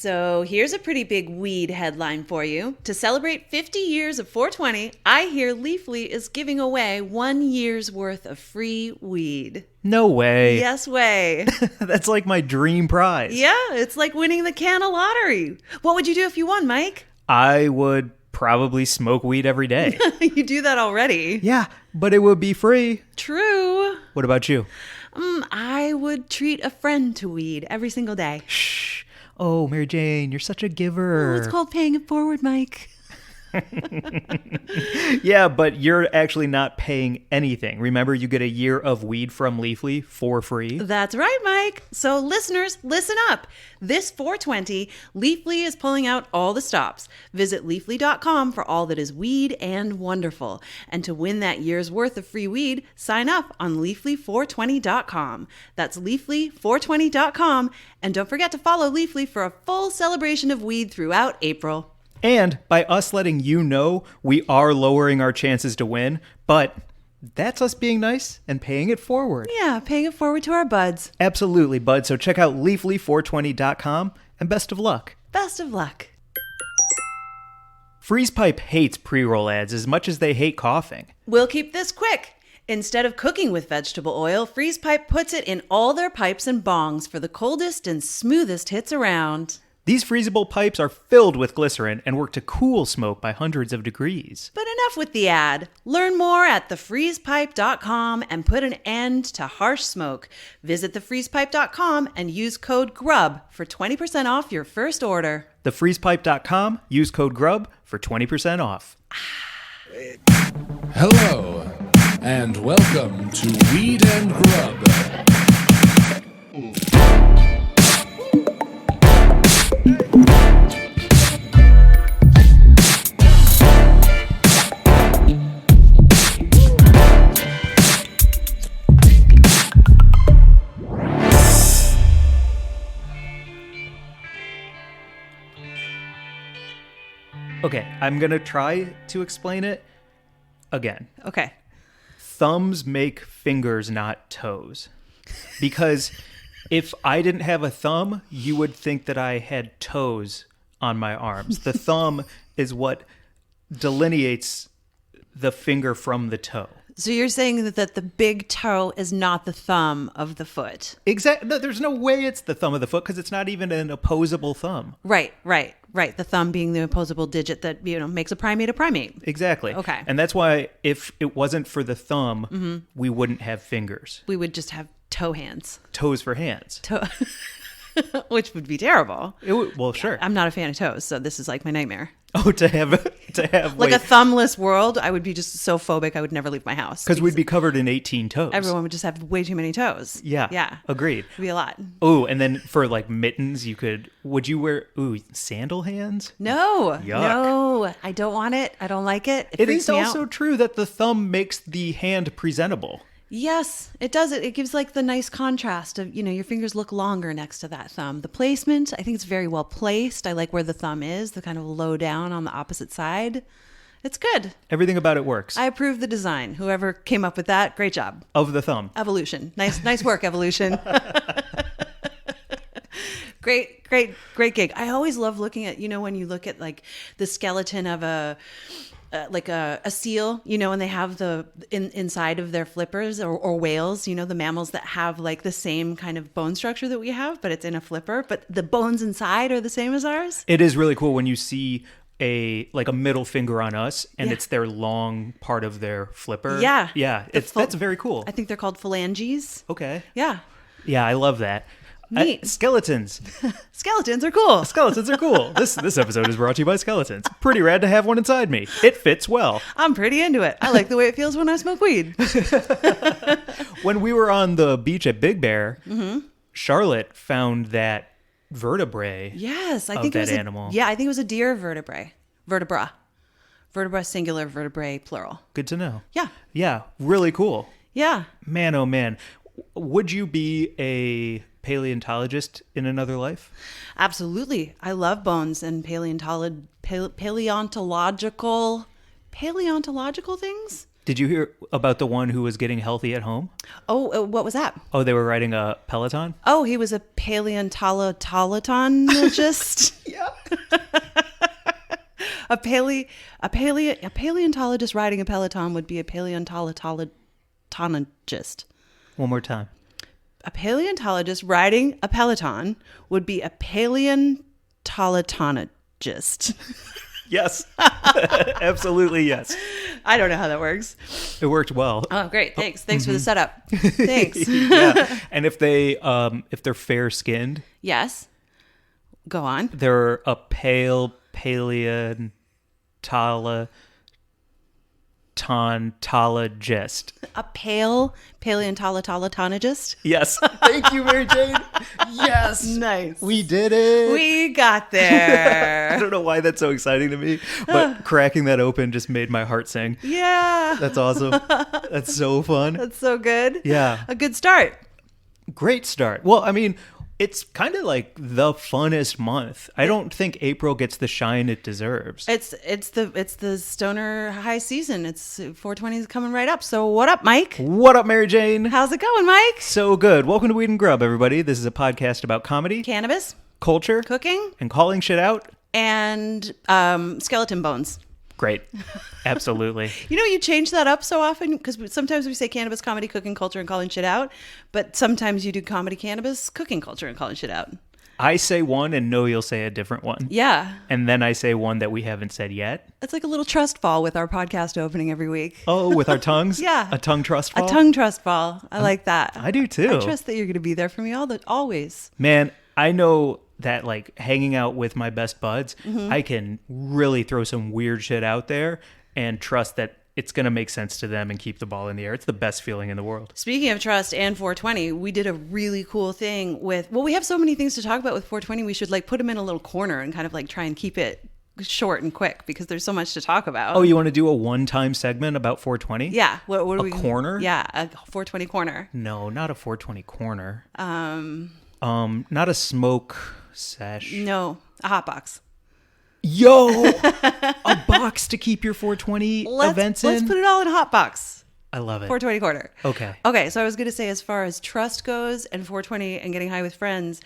So here's a pretty big weed headline for you. To celebrate 50 years of 420, I hear Leafly is giving away 1 year's worth of free weed. No way. Yes way. That's like my dream prize. Yeah, it's like winning the Canna lottery. What would you do if you won, Mike? I would probably smoke weed every day. You do that already. Yeah, but it would be free. True. What about you? I would treat a friend to weed every single day. Shh. Oh, Mary Jane, you're such a giver. Oh, it's called paying it forward, Mike. Yeah, but you're actually not paying anything. Remember, you get a year of weed from Leafly for free. That's right, Mike. So listeners, listen up. This 420, Leafly is pulling out all the stops. Visit leafly.com for all that is weed and wonderful. And to win that year's worth of free weed, sign up on leafly420.com. That's leafly420.com. And don't forget to follow Leafly for a full celebration of weed throughout April. And by us letting you know, we are lowering our chances to win, but that's us being nice and paying it forward. Yeah, paying it forward to our buds. Absolutely, bud. So check out leafly420.com and best of luck. Best of luck. Freeze Pipe hates pre-roll ads as much as they hate coughing. We'll keep this quick. Instead of cooking with vegetable oil, Freeze Pipe puts it in all their pipes and bongs for the coldest and smoothest hits around. These freezable pipes are filled with glycerin and work to cool smoke by hundreds of degrees. But enough with the ad. Learn more at thefreezepipe.com and put an end to harsh smoke. Visit thefreezepipe.com and use code GRUB for 20% off your first order. Thefreezepipe.com, use code GRUB for 20% off. Hello, and welcome to Weed and Grub. Okay, I'm going to try to explain it again. Okay. Thumbs make fingers, not toes. Because if I didn't have a thumb, you would think that I had toes on my arms. The thumb is what delineates the finger from the toe. So you're saying that the big toe is not the thumb of the foot. Exactly. No, there's no way it's the thumb of the foot because it's not even an opposable thumb. Right. The thumb being the opposable digit that, makes a primate a primate. Exactly. Okay. And that's why if it wasn't for the thumb, we wouldn't have fingers. We would just have toe hands. Toes for hands. Which would be terrible. Well, sure. I'm not a fan of toes, so this is like my nightmare. Oh, to have like a thumbless world, I would be just so phobic I would never leave my house. Because we'd be covered in 18 toes. Everyone would just have way too many toes. Yeah. Agreed. It'd be a lot. Oh, and then for like mittens, would you wear, sandal hands? No. Yuck. No, I don't want it. I don't like it. It freaks is me also out. true that the thumb makes the hand presentable. Yes, it does. It gives like the nice contrast of, your fingers look longer next to that thumb. The placement, I think it's very well placed. I like where the thumb is, the kind of low down on the opposite side. It's good. Everything about it works. I approve the design. Whoever came up with that, great job. Of the thumb. Evolution. Nice work, Evolution. Great gig. I always love looking at, when you look at like the skeleton of a seal, and they have the inside of their flippers or whales, the mammals that have like the same kind of bone structure that we have, but it's in a flipper, but the bones inside are the same as ours. It is really cool when you see a middle finger on us and it's their long part of their flipper. Yeah. Yeah. That's very cool. I think they're called phalanges. Okay. Yeah. Yeah, I love that. Neat. Skeletons. Skeletons are cool. Skeletons are cool. This episode is brought to you by skeletons. Pretty rad to have one inside me. It fits well. I'm pretty into it. I like the way it feels when I smoke weed. When we were on the beach at Big Bear, Charlotte found that vertebrae. Yes, I of think that it was animal. I think it was a deer vertebra. Vertebra singular, vertebrae plural. Good to know. Yeah. Yeah, really cool. Yeah. Man, oh man. Would you be a paleontologist in another life? Absolutely. I love bones and paleontological things. Did you hear about the one who was getting healthy at home? Oh, what was that? Oh, they were riding a Peloton? Oh, he was a paleontologist. Yeah. A paleontologist riding a Peloton would be a paleontologist. One more time. A paleontologist riding a Peloton would be a paleontologist. Yes. Absolutely, yes. I don't know how that works. It worked well. Oh, great. Thanks. Thanks for the setup. Thanks. Yeah. And if they're fair-skinned, Yes. Go on. they're a paleontologist. A paleontologist. Yes. Thank you, Mary Jane. Yes. Nice. We did it. We got I there. don't know why that's so exciting to me, but cracking that open just made my heart sing. Yeah. That's awesome. That's so fun. That's so good. Yeah. A good start. Great start. Well, I mean, it's kind of like the funnest month. I don't think April gets the shine it deserves. It's the stoner high season. It's 420 is coming right up. So what up, Mike? What up, Mary Jane? How's it going, Mike? So good. Welcome to Weed and Grub, everybody. This is a podcast about comedy, Cannabis, culture, cooking, and calling shit out. and skeleton bones. Great. Absolutely. You know, you change that up so often because sometimes we say cannabis, comedy, cooking, culture, and calling shit out. But sometimes you do comedy, cannabis, cooking, culture, and calling shit out. I say one and know you'll say a different one. Yeah. And then I say one that we haven't said yet. It's like a little trust fall with our podcast opening every week. Oh, with our tongues? Yeah. A tongue trust fall? A tongue trust fall. I like that. I do too. I trust that you're going to be there for me always. Man, I know that like hanging out with my best buds, I can really throw some weird shit out there and trust that it's going to make sense to them and keep the ball in the air. It's the best feeling in the world. Speaking of trust and 420, we did a really cool thing with, well, we have so many things to talk about with 420. We should like put them in a little corner and kind of like try and keep it short and quick because there's so much to talk about. Oh, you want to do a one-time segment about 420? Yeah. What are we? Corner? Yeah, a 420 corner. No, not a 420 corner. Not a smoke sesh. No, a hot box. Yo, a box to keep your 420 events in. Let's put it all in a hot box. I love it. 420 corner. Okay. Okay, so I was going to say, as far as trust goes and 420 and getting high with friends,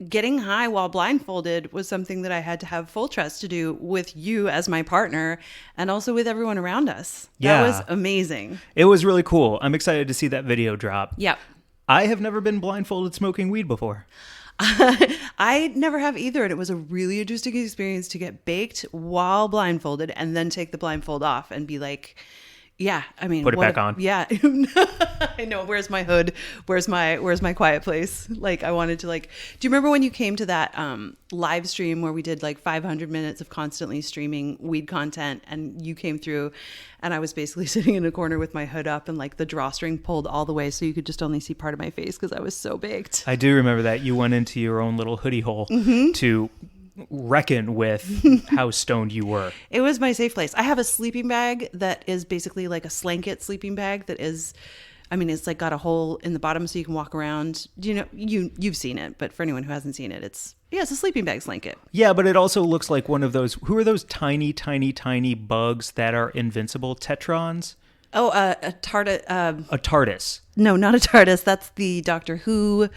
getting high while blindfolded was something that I had to have full trust to do with you as my partner and also with everyone around us. Yeah. That was amazing. It was really cool. I'm excited to see that video drop. Yep. I have never been blindfolded smoking weed before. I never have either, and it was a really interesting experience to get baked while blindfolded and then take the blindfold off and be like, yeah, I mean, Put it back on. Yeah. I know. Where's my hood? Where's my quiet place? Like, I wanted to like, do you remember when you came to that live stream where we did like 500 minutes of constantly streaming weed content and you came through and I was basically sitting in a corner with my hood up and like the drawstring pulled all the way so you could just only see part of my face because I was so baked. I do remember that. You went into your own little hoodie hole to reckon with how stoned you were. It was my safe place. I have a sleeping bag that is basically like a slanket sleeping bag that is, I mean, it's like got a hole in the bottom so you can walk around. You know, you've seen it, but for anyone who hasn't seen it, it's a sleeping bag slanket. Yeah, but it also looks like one of those, who are those tiny, tiny, tiny bugs that are invincible? Tetrons? Oh, a TARDIS. A TARDIS. No, not a TARDIS. That's the Doctor Who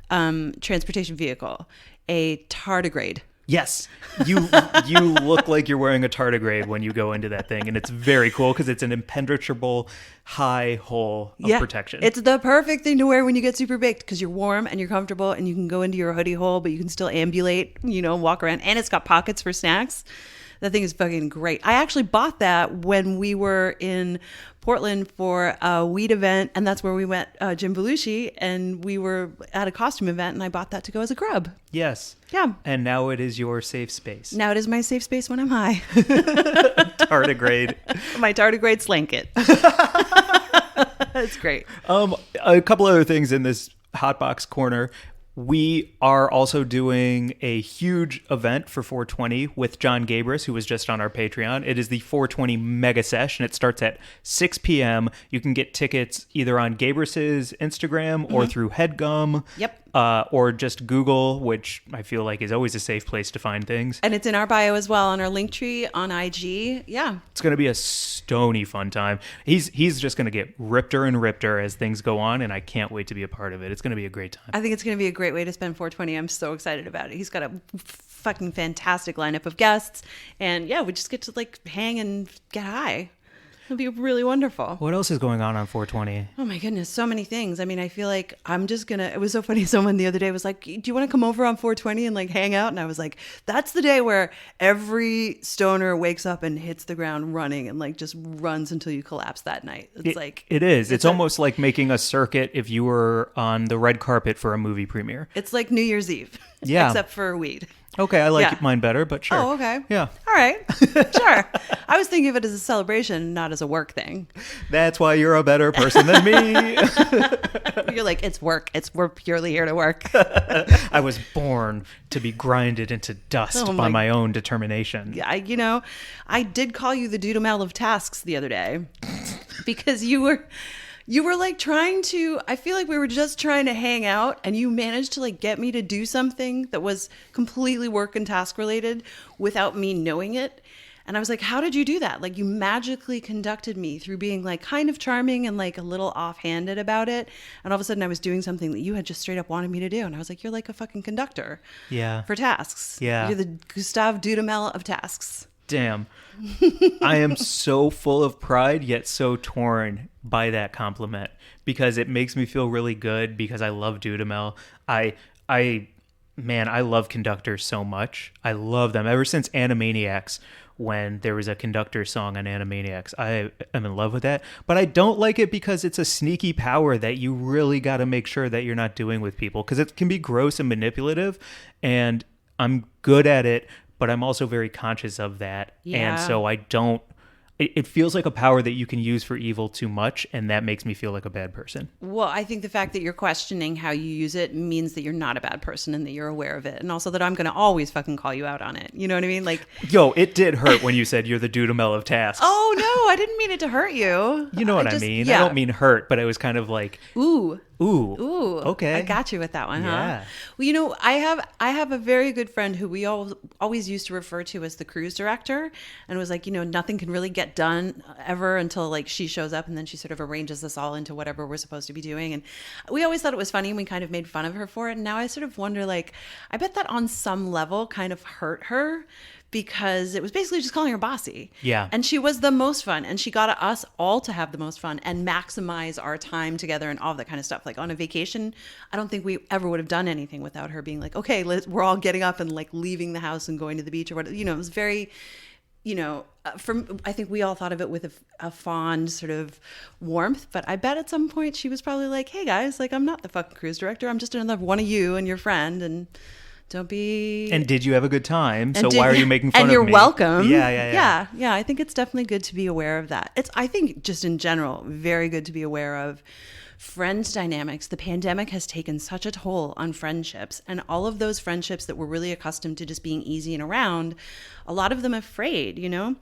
transportation vehicle. A tardigrade. Yes, you look like you're wearing a tardigrade when you go into that thing, and it's very cool because it's an impenetrable high hole of protection. It's the perfect thing to wear when you get super baked because you're warm and you're comfortable and you can go into your hoodie hole, but you can still ambulate, walk around, and it's got pockets for snacks. That thing is fucking great. I actually bought that when we were in Portland for a weed event, and that's where we met Jim Belushi, and we were at a costume event, and I bought that to go as a grub. Yes. Yeah. And now it is your safe space. Now it is my safe space when I'm high. Tardigrade. My tardigrade slanket. That's great. A couple other things in this Hotbox corner. We are also doing a huge event for 420 with John Gabris, who was just on our Patreon. It is the 420 Mega Sesh, and it starts at 6 p.m. You can get tickets either on Gabris's Instagram or through HeadGum. Yep. or just Google, which I feel like is always a safe place to find things. And it's in our bio as well on our link tree on IG. Yeah. It's going to be a stony fun time. He's just going to get ripter and ripter as things go on, and I can't wait to be a part of it. It's going to be a great time. I think it's going to be a great way to spend 420. I'm so excited about it. He's got a fucking fantastic lineup of guests. And yeah, we just get to like hang and get high. It'll be really wonderful. What else is going on 420? Oh my goodness, so many things. I mean, I feel like I'm just gonna, it was so funny. Someone the other day was like, do you want to come over on 420 and like hang out? And I was like, that's the day where every stoner wakes up and hits the ground running and like just runs until you collapse that night. It is. It's almost like making a circuit if you were on the red carpet for a movie premiere. It's like New Year's Eve. Yeah. Except for weed. Okay, I like mine better, but sure. Oh, okay. Yeah. All right. Sure. I was thinking of it as a celebration, not as a work thing. That's why you're a better person than me. You're like, it's work. We're purely here to work. I was born to be grinded into dust by my own determination. Yeah, I did call you the Dudamel of tasks the other day because you were like trying to, I feel like we were just trying to hang out and you managed to like get me to do something that was completely work and task related without me knowing it. And I was like, how did you do that? Like you magically conducted me through being like kind of charming and like a little offhanded about it. And all of a sudden I was doing something that you had just straight up wanted me to do. And I was like, you're like a fucking conductor. Yeah. For tasks. Yeah. You're the Gustav Dudamel of tasks. Damn. I am so full of pride, yet so torn by that compliment because it makes me feel really good because I love Dudamel. I love conductors so much. I love them. Ever since Animaniacs, when there was a conductor song on Animaniacs, I am in love with that. But I don't like it because it's a sneaky power that you really got to make sure that you're not doing with people because it can be gross and manipulative, and I'm good at it. But I'm also very conscious of that. Yeah. And so I don't, it feels like a power that you can use for evil too much. And that makes me feel like a bad person. Well, I think the fact that you're questioning how you use it means that you're not a bad person and that you're aware of it. And also that I'm going to always fucking call you out on it. You know what I mean? Like, yo, it did hurt when you said you're the Dudamel of tasks. Oh, no, I didn't mean it to hurt you. You know what I mean? Yeah. I don't mean hurt, but it was kind of like, Ooh. Okay. I got you with that one, Yeah. huh? Well, I have a very good friend who we always used to refer to as the cruise director, and was like, nothing can really get done ever until like she shows up, and then she sort of arranges us all into whatever we're supposed to be doing. And we always thought it was funny, and we kind of made fun of her for it. And now I sort of wonder, like, I bet that on some level kind of hurt her. Because it was basically just calling her bossy. Yeah. And she was the most fun. And she got us all to have the most fun and maximize our time together and all that kind of stuff. Like on a vacation, I don't think we ever would have done anything without her being like, okay, we're all getting up and like leaving the house and going to the beach or whatever. It was very, I think we all thought of it with a fond sort of warmth. But I bet at some point she was probably like, hey guys, like I'm not the fucking cruise director. I'm just another one of you and your friend. And don't be. And did you have a good time? So why are you making fun of me? And you're welcome. Yeah. Yeah. I think it's definitely good to be aware of that. I think just in general, very good to be aware of friend dynamics. The pandemic has taken such a toll on friendships, and all of those friendships that were really accustomed to just being easy and around, a lot of them afraid, And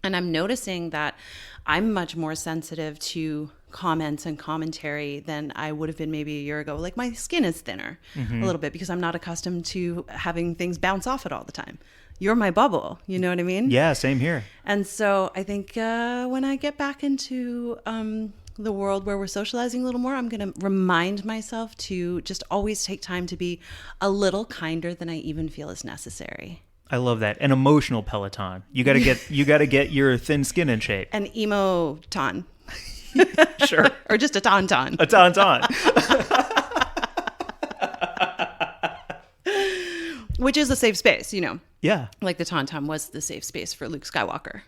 I'm noticing that I'm much more sensitive to comments and commentary than I would have been maybe a year ago. Like my skin is thinner a little bit because I'm not accustomed to having things bounce off it all the time. You're my bubble. You know what I mean? Yeah, same here. And so I think when I get back into the world where we're socializing a little more, I'm going to remind myself to just always take time to be a little kinder than I even feel is necessary. I love that. An emotional Peloton. You gotta get your thin skin in shape. An emo-ton. Sure. Or just a tauntaun. A tauntaun. Which is a safe space, Yeah. Like the tauntaun was the safe space for Luke Skywalker.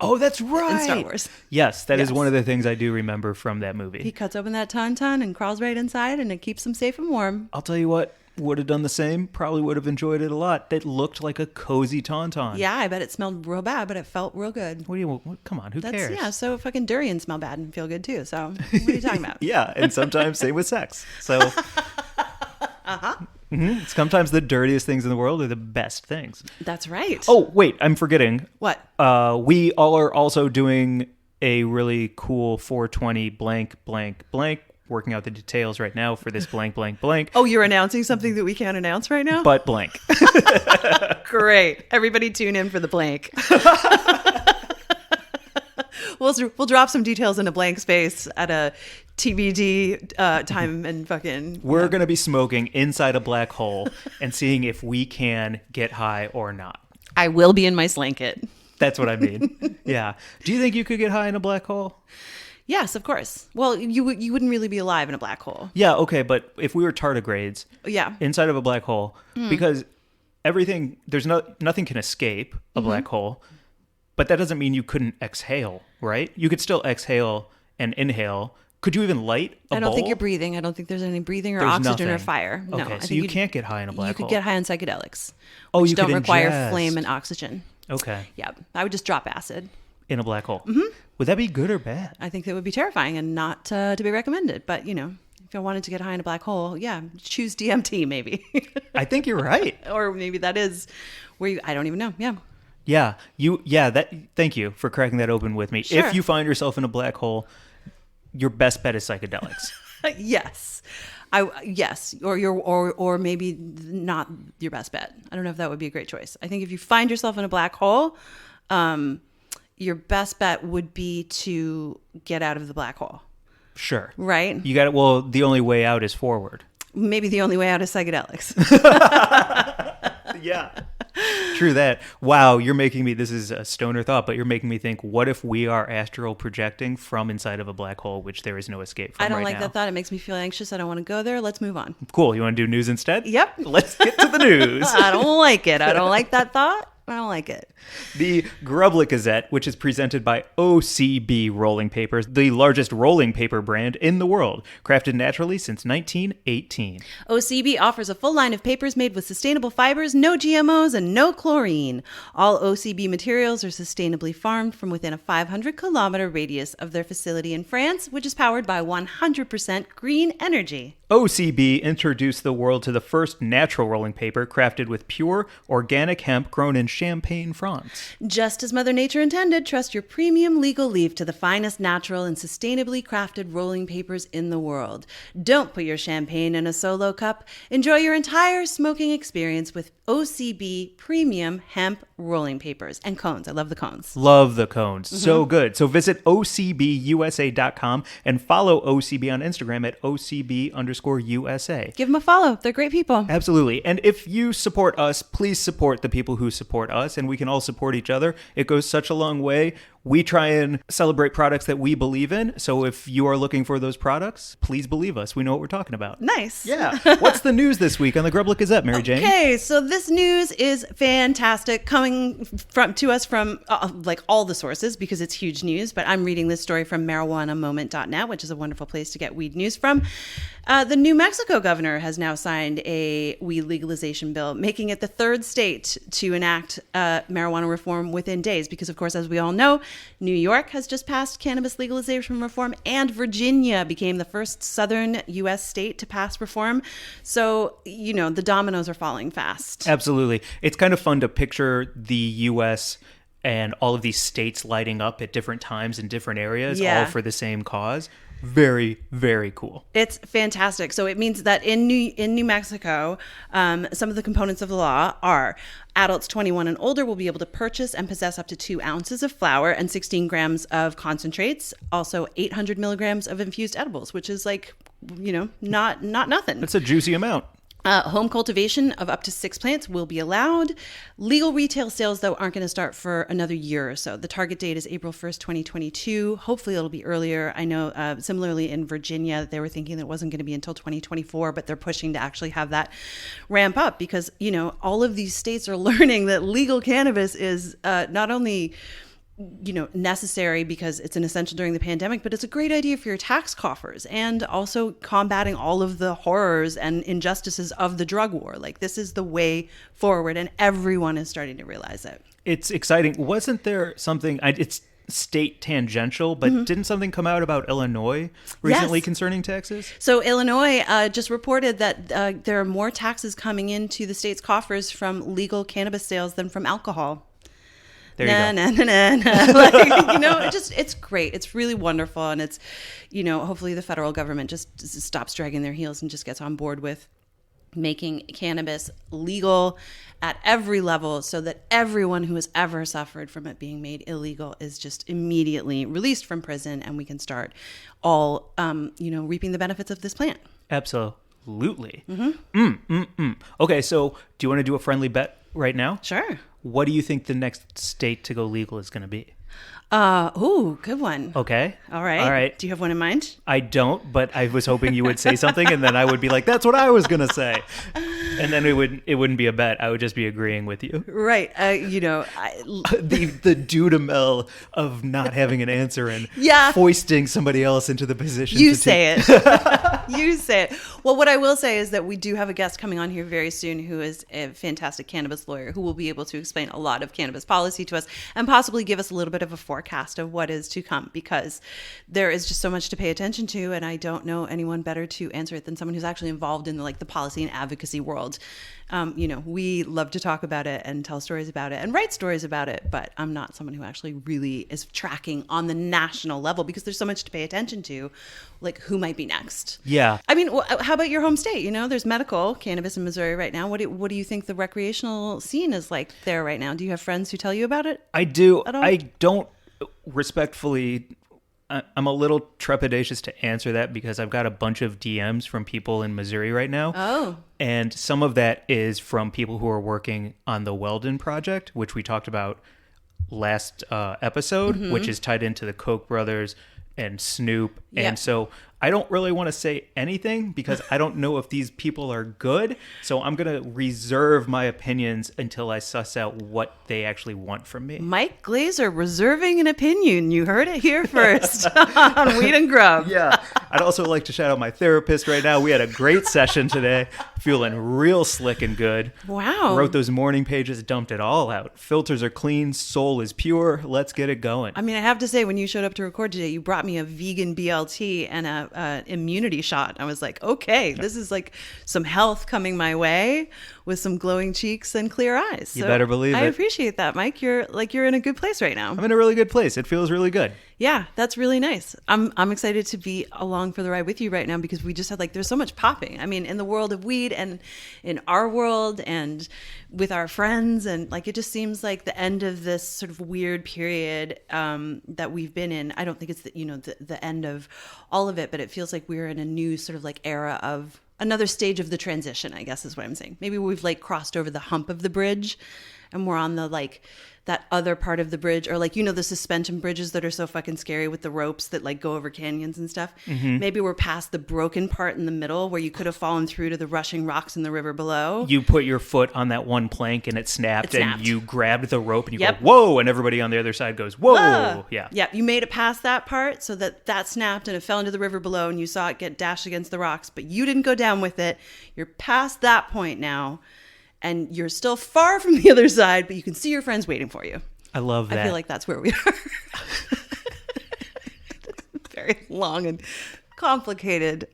Oh, that's right. In Star Wars. Yes, that is one of the things I do remember from that movie. He cuts open that tauntaun and crawls right inside, and it keeps him safe and warm. I'll tell you what, would have done the same. Probably would have enjoyed it a lot. That looked like a cozy tauntaun. Yeah, I bet it smelled real bad, but it felt real good. Come on, who cares? Yeah, so fucking durians smell bad and feel good too. So what are you talking about? Yeah, and sometimes same with sex. So sometimes the dirtiest things in the world are the best things. That's right. Oh, wait, I'm forgetting. What? We all are also doing a really cool 420 blank blank blank working out the details right now for this blank, blank, blank. Oh, you're announcing something that we can't announce right now? But blank. Great. Everybody tune in for the blank. We'll drop some details in a blank space at a TBD time and fucking... We're going to be smoking inside a black hole and seeing if we can get high or not. I will be in my slanket. That's what I mean. Yeah. Do you think you could get high in a black hole? Yes, of course. Well, you wouldn't really be alive in a black hole. Yeah, okay, but if we were tardigrades inside of a black hole, because everything, nothing can escape a black hole, but that doesn't mean you couldn't exhale, right? You could still exhale and inhale. Could you even light a bowl? I don't think you're breathing. I don't think there's any breathing or There's oxygen nothing. or fire. No, Okay, I so think you can't get high in a black hole. You could get high on psychedelics, Oh, which you don't could require ingest. flame and oxygen. Okay. Yeah, I would just drop acid. In a black hole. Would that be good or bad? I think that would be terrifying and not to be recommended. But, you know, if I wanted to get high in a black hole, yeah, choose DMT maybe. I think you're right. Or maybe that is where I don't even know. Yeah. Thank you for cracking that open with me. Sure. If you find yourself in a black hole, your best bet is psychedelics. Yes. Yes. Or maybe not your best bet. I don't know if that would be a great choice. I think if you find yourself in a black hole, your best bet would be to get out of the black hole. Sure. Right? You got it. Well, the only way out is forward. Maybe the only way out is psychedelics. Yeah. True that. Wow, you're making me, this is a stoner thought, but you're making me think, what if we are astral projecting from inside of a black hole, which there is no escape from I don't right like now? that thought. It makes me feel anxious. I don't want to go there. Let's move on. Cool. You want to do news instead? Yep. Let's get to the news. I don't like it. I don't like that thought. I don't like it. The Grub Gazette, which is presented by OCB Rolling Papers, the largest rolling paper brand in the world, crafted naturally since 1918. OCB offers a full line of papers made with sustainable fibers, no GMOs, and no chlorine. All OCB materials are sustainably farmed from within a 500-kilometer radius of their facility in France, which is powered by 100% green energy. OCB introduced the world to the first natural rolling paper crafted with pure, organic hemp grown in Champagne, France. Just as Mother Nature intended, trust your premium legal leaf to the finest natural and sustainably crafted rolling papers in the world. Don't put your champagne in a solo cup. Enjoy your entire smoking experience with OCB premium hemp rolling papers and cones. I love the cones. Love the cones. So good. So visit OCBUSA.com and follow OCB on Instagram at OCB_USA. Give them a follow. They're great people. Absolutely. And if you support us, please support the people who support us, and we can all support each other. It goes such a long way. We try and celebrate products that we believe in. So if you are looking for those products, please believe us. We know what we're talking about. Nice. Yeah. What's the news this week on the Grub Gazette, Mary Jane? Okay, so this news is fantastic, coming to us from like all the sources because it's huge news. But I'm reading this story from marijuanamoment.net, which is a wonderful place to get weed news from. The New Mexico governor has now signed a weed legalization bill, making it the third state to enact marijuana reform within days. Because, of course, as we all know, New York has just passed cannabis legalization reform, and Virginia became the first southern U.S. state to pass reform. So, you know, the dominoes are falling fast. Absolutely. It's kind of fun to picture the U.S. and all of these states lighting up at different times in different areas, all for the same cause. Very, very cool. It's fantastic. So it means that in New Mexico, some of the components of the law are adults 21 and older will be able to purchase and possess up to 2 ounces of flour and 16 grams of concentrates, also 800 milligrams of infused edibles, which is like, you know, not nothing. That's a juicy amount. Home cultivation of up to 6 plants will be allowed. Legal retail sales, though, aren't going to start for another year or so. The target date is April 1st, 2022. Hopefully it'll be earlier. I know similarly in Virginia, they were thinking that it wasn't going to be until 2024, but they're pushing to actually have that ramp up because, you know, all of these states are learning that legal cannabis is not only necessary because it's an essential during the pandemic, but it's a great idea for your tax coffers and also combating all of the horrors and injustices of the drug war. Like, this is the way forward, and everyone is starting to realize it. It's exciting. Wasn't there something, it's state tangential, but didn't something come out about Illinois recently concerning taxes? So Illinois just reported that there are more taxes coming into the state's coffers from legal cannabis sales than from alcohol. There you go. Na, na, na, na. Like, you know, it's great. It's really wonderful. And it's, you know, hopefully the federal government just stops dragging their heels and just gets on board with making cannabis legal at every level so that everyone who has ever suffered from it being made illegal is just immediately released from prison, and we can start all, you know, reaping the benefits of this plant. Absolutely. Okay, so do you want to do a friendly bet right now? Sure. What do you think the next state to go legal is going to be? Ooh, good one. Okay. All right. All right. Do you have one in mind? I don't, but I was hoping you would say something, and then I would be like, "That's what I was gonna say," and then it wouldn't be a bet. I would just be agreeing with you. Right. You know, The Dudamel of not having an answer and Yeah. foisting somebody else into the position. you say it. You say it. Well, what I will say is that we do have a guest coming on here very soon who is a fantastic cannabis lawyer who will be able to explain a lot of cannabis policy to us and possibly give us a little bit of a forecast of what is to come, because there is just so much to pay attention to, and I don't know anyone better to answer it than someone who's actually involved in the policy and advocacy world. You know, we love to talk about it and tell stories about it and write stories about it, but I'm not someone who actually really is tracking on the national level because there's so much to pay attention to, like who might be next. Yeah. I mean, how about your home state? You know, there's medical cannabis in Missouri right now. What do you think the recreational scene is like there right now? Do you have friends who tell you about it? I do. At all? I don't respectfully. I'm a little trepidatious to answer that because I've got a bunch of DMs from people in Missouri right now. Oh. And some of that is from people who are working on the Weldon project, which we talked about last episode, which is tied into the Koch brothers and Snoop. Yep. And so I don't really want to say anything because I don't know if these people are good. So I'm going to reserve my opinions until I suss out what they actually want from me. Mike Glazer reserving an opinion. You heard it here first on Weed and Grub. Yeah. I'd also like to shout out my therapist right now. We had a great session today. Feeling real slick and good. Wow. Wrote those morning pages, dumped it all out. Filters are clean. Soul is pure. Let's get it going. I mean, I have to say, when you showed up to record today, you brought me a vegan BLT and a immunity shot. I was like, okay, this is like some health coming my way with some glowing cheeks and clear eyes. You better believe I it. appreciate that, Mike. You're in a good place right now. I'm in a really good place. It feels really good. Yeah, that's really nice. I'm excited to be along for the ride with you right now because we just had there's so much popping. I mean, in the world of weed and in our world and with our friends, and it just seems like the end of this sort of weird period that we've been in. I don't think it's the end of all of it, but it feels like we're in a new sort of era of another stage of the transition, I guess is what I'm saying. Maybe we've crossed over the hump of the bridge and we're on the that other part of the bridge, or the suspension bridges that are so fucking scary with the ropes that go over canyons and stuff. Mm-hmm. Maybe we're past the broken part in the middle where you could have fallen through to the rushing rocks in the river below. You put your foot on that one plank and it snapped. And you grabbed the rope and you Yep. go, whoa, and everybody on the other side goes, whoa. Yeah. Yeah, you made it past that part so that snapped and it fell into the river below and you saw it get dashed against the rocks, but you didn't go down with it. You're past that point now. And you're still far from the other side, but you can see your friends waiting for you. I love that. I feel like that's where we are. Very long and complicated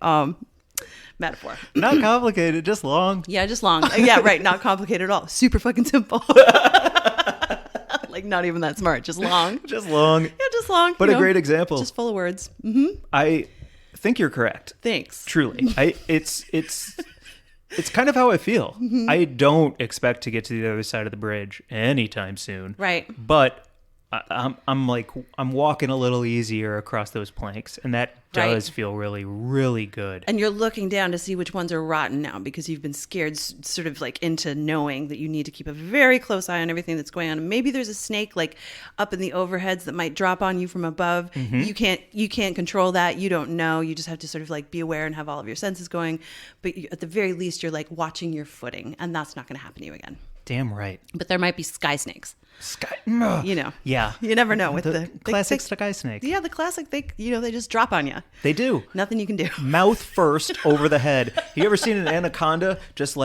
metaphor. Not complicated, just long. Yeah, just long. Yeah, right. Not complicated at all. Super fucking simple. Not even that smart. Just long. Just long. Yeah, just long. But a great example. Just full of words. Mm-hmm. I think you're correct. Thanks. Truly. It's kind of how I feel. Mm-hmm. I don't expect to get to the other side of the bridge anytime soon. Right. But I'm walking a little easier across those planks, and that does feel really, really good. And you're looking down to see which ones are rotten now because you've been scared sort of into knowing that you need to keep a very close eye on everything that's going on. And maybe there's a snake up in the overheads that might drop on you from above. Mm-hmm. You can't control that. You don't know. You just have to sort of be aware and have all of your senses going. But at the very least, you're watching your footing, and that's not going to happen to you again. Damn right. But there might be sky snakes. Yeah. You never know with the classic sky snake. Yeah, the classic. They just drop on you. They do. Nothing you can do. Mouth first over the head. You ever seen an anaconda just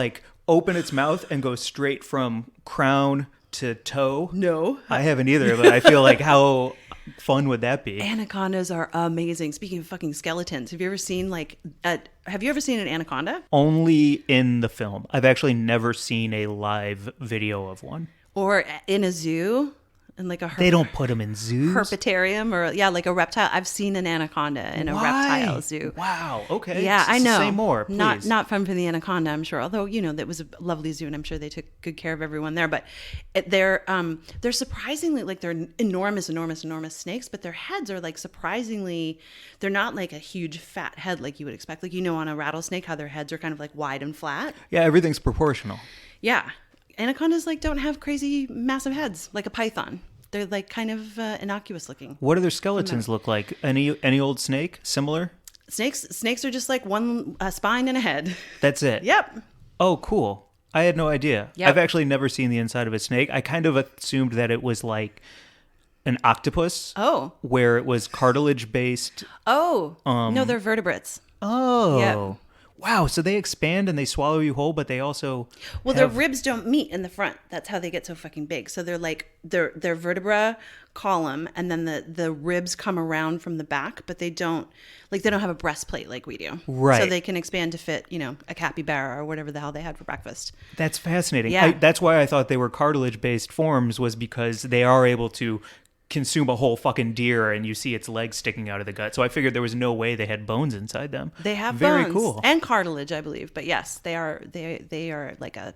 open its mouth and go straight from crown to toe? No, I haven't either, but I feel how fun would that be? Anacondas are amazing. Speaking of fucking skeletons, have you ever seen an anaconda? Only in the film. I've actually never seen a live video of one. Or in a zoo? in like a They don't put them in zoos. herpetarium or like a reptile. I've seen an anaconda in a reptile zoo. Wow. Okay. Yeah, I know. Say more, please. Not fun for the anaconda, I'm sure. Although that was a lovely zoo, and I'm sure they took good care of everyone there. But they're surprisingly like they're enormous snakes, but their heads are like surprisingly. They're not like a huge fat head like you would expect. Like on a rattlesnake, how their heads are kind of like wide and flat. Yeah, everything's proportional. Yeah, anacondas like don't have crazy massive heads like a python. They're like kind of innocuous looking. What do their skeletons look like? Any old snake similar? Snakes are just like one spine and a head. That's it. Yep. Oh, cool. I had no idea. Yep. I've actually never seen the inside of a snake. I kind of assumed that it was like an octopus. Oh. Where it was cartilage based. Oh. No, they're vertebrates. Oh. Yep. Wow. So they expand and they swallow you whole, but they also their ribs don't meet in the front. That's how they get so fucking big. So they're like their vertebra column, and then the ribs come around from the back, but they don't have a breastplate like we do. Right. So they can expand to fit, a capybara or whatever the hell they had for breakfast. That's fascinating. Yeah. That's why I thought they were cartilage based forms, was because they are able to consume a whole fucking deer and you see its legs sticking out of the gut. So I figured there was no way they had bones inside them. They have very bones cool and cartilage, I believe. But yes, they are like a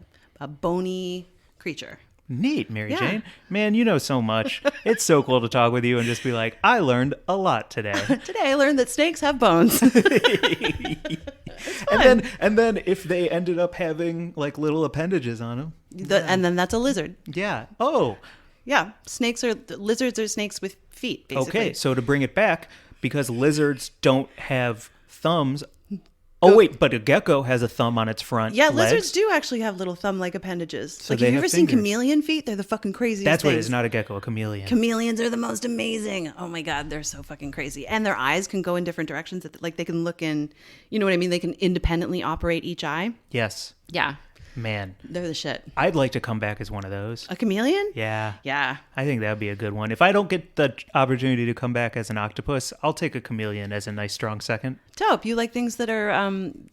bony creature. Neat, Mary Yeah. Jane. Man, you know so much. It's so cool to talk with you and just be like, I learned a lot today. Today I learned that snakes have bones. And then if they ended up having like little appendages on them. And then that's a lizard. Yeah. Oh. Yeah, lizards are snakes with feet, basically. Okay, so to bring it back, because lizards don't have thumbs. Oh, wait, but a gecko has a thumb on its front Yeah, legs. lizards do actually have little thumb-like appendages. So Like, they have you have ever seen fingers. chameleon feet? They're the fucking craziest That's what it things. is, not a gecko, a chameleon. Chameleons are the most amazing. Oh my God, they're so fucking crazy. And their eyes can go in different directions. Like they can look in, you know what I mean? They can independently operate each eye. Yes. Yeah, Man, they're the shit. I'd like to come back as one of those. A chameleon? Yeah. Yeah. I think that would be a good one. If I don't get the opportunity to come back as an octopus, I'll take a chameleon as a nice, strong second. Dope. You like things that are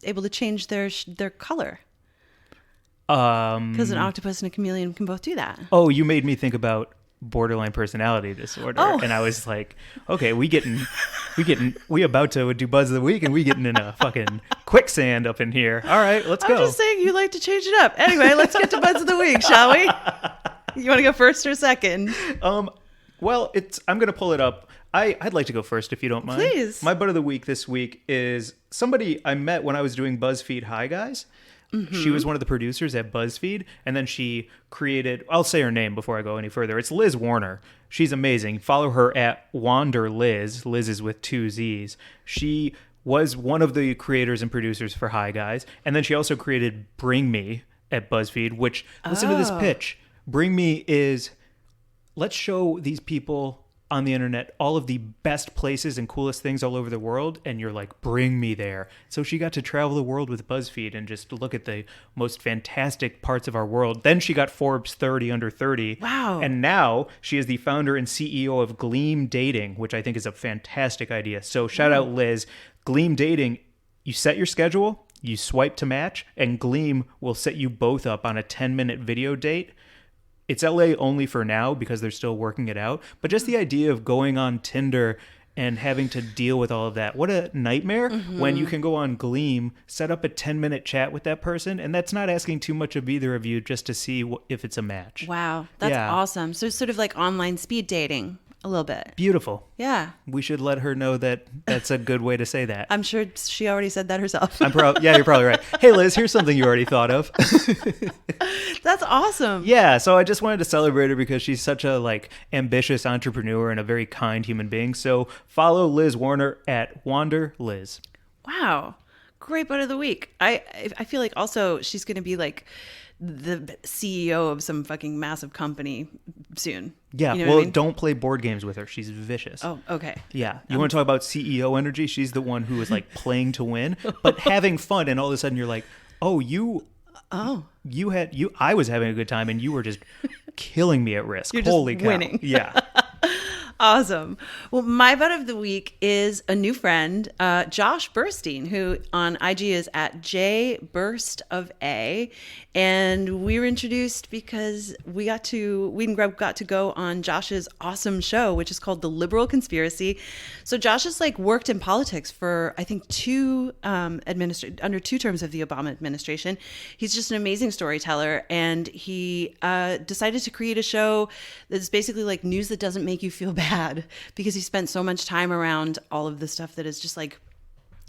able to change their color. Because an octopus and a chameleon can both do that. Oh, you made me think about borderline personality disorder. Oh. And I was like, okay, we about to do Buzz of the Week and we getting in a fucking quicksand up in here. All right, let's go. I'm just saying you like to change it up. Anyway, let's get to Buzz of the Week, shall we? You want to go first or second? Well, I'm going to pull it up. I'd like to go first if you don't mind. Please. My Bud of the Week this week is somebody I met when I was doing BuzzFeed Hi Guys. Mm-hmm. She was one of the producers at BuzzFeed, and then she created, I'll say her name before I go any further. It's Liz Warner. She's amazing. Follow her at WanderLiz. Liz is with 2 Z's. She was one of the creators and producers for Hi Guys, and then she also created Bring Me at BuzzFeed, which, listen to this pitch. Bring Me is, let's show these people on the internet all of the best places and coolest things all over the world, and you're like, bring me there. So she got to travel the world with BuzzFeed and just look at the most fantastic parts of our world. Then she got Forbes 30 under 30. Wow. And now she is the founder and CEO of Gleam Dating, which I think is a fantastic idea. So shout out Liz. Gleam Dating, you set your schedule, you swipe to match, and Gleam will set you both up on a 10-minute video date. It's LA only for now because they're still working it out. But just the idea of going on Tinder and having to deal with all of that. What a nightmare when you can go on Gleam, set up a 10-minute chat with that person. And that's not asking too much of either of you just to see if it's a match. Wow. That's Yeah. awesome. So it's sort of like online speed dating a little bit. Beautiful. Yeah. We should let her know that that's a good way to say that. I'm sure she already said that herself. Yeah, you're probably right. Hey, Liz, here's something you already thought of. That's awesome. Yeah, so I just wanted to celebrate her because she's such a ambitious entrepreneur and a very kind human being. So follow Liz Warner at WanderLiz. Wow. Great Bud of the Week. I feel like also she's going to be like the CEO of some fucking massive company soon. Yeah, You know well, what I mean? don't play board games with her. She's vicious. Oh, okay. Yeah, you want to talk about CEO energy? She's the one who is playing to win, but having fun, and all of a sudden you're like, oh, I was having a good time, and you were just killing me at risk. You're just Holy cow. winning. Yeah. Awesome. Well, my butt of the week is a new friend, Josh Burstein, who on IG is at jburstofa. And we were introduced because Weed and Grub got to go on Josh's awesome show, which is called The Liberal Conspiracy. So Josh has like worked in politics for, I think, under 2 terms of the Obama administration. He's just an amazing storyteller. And he decided to create a show that's basically like news that doesn't make you feel bad, because he spent so much time around all of the stuff that is just like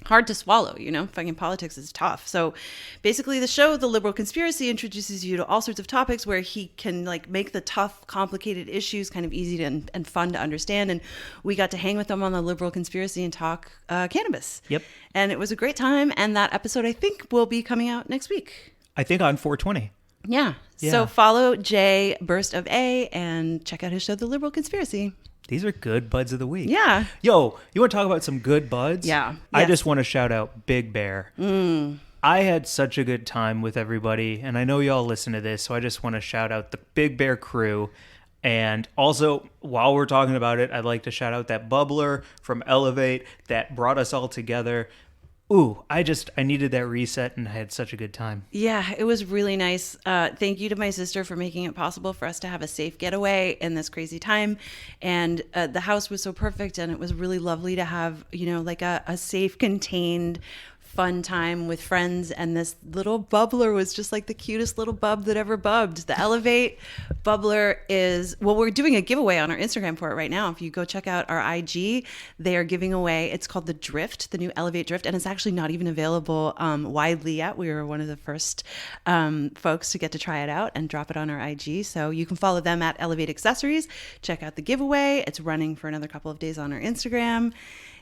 hard to swallow, fucking politics is tough. So basically the show, The Liberal Conspiracy, introduces you to all sorts of topics where he can like make the tough, complicated issues kind of easy to, and fun to understand. And we got to hang with them on The Liberal Conspiracy and talk cannabis. Yep. And it was a great time. And that episode, I think, will be coming out next week. I think on 420. Yeah. So follow Jay Burst of A and check out his show, The Liberal Conspiracy. These are good buds of the week. Yeah. Yo, you want to talk about some good buds? Yeah. I Yes. just want to shout out Big Bear. I had such a good time with everybody, and I know y'all listen to this, so I just want to shout out the Big Bear crew. And also, while we're talking about it, I'd like to shout out that bubbler from Elevate that brought us all together. Ooh, I needed that reset, and I had such a good time. Yeah, it was really nice. Thank you to my sister for making it possible for us to have a safe getaway in this crazy time. And the house was so perfect, and it was really lovely to have, like a safe, contained, fun time with friends. And this little bubbler was just like the cutest little bub that ever bubbed. The Elevate bubbler we're doing a giveaway on our Instagram for it right now. If you go check out our IG, they are giving away, it's called the Drift, the new Elevate Drift. And it's actually not even available widely yet. We were one of the first folks to get to try it out and drop it on our IG. So you can follow them at Elevate Accessories. Check out the giveaway. It's running for another couple of days on our Instagram.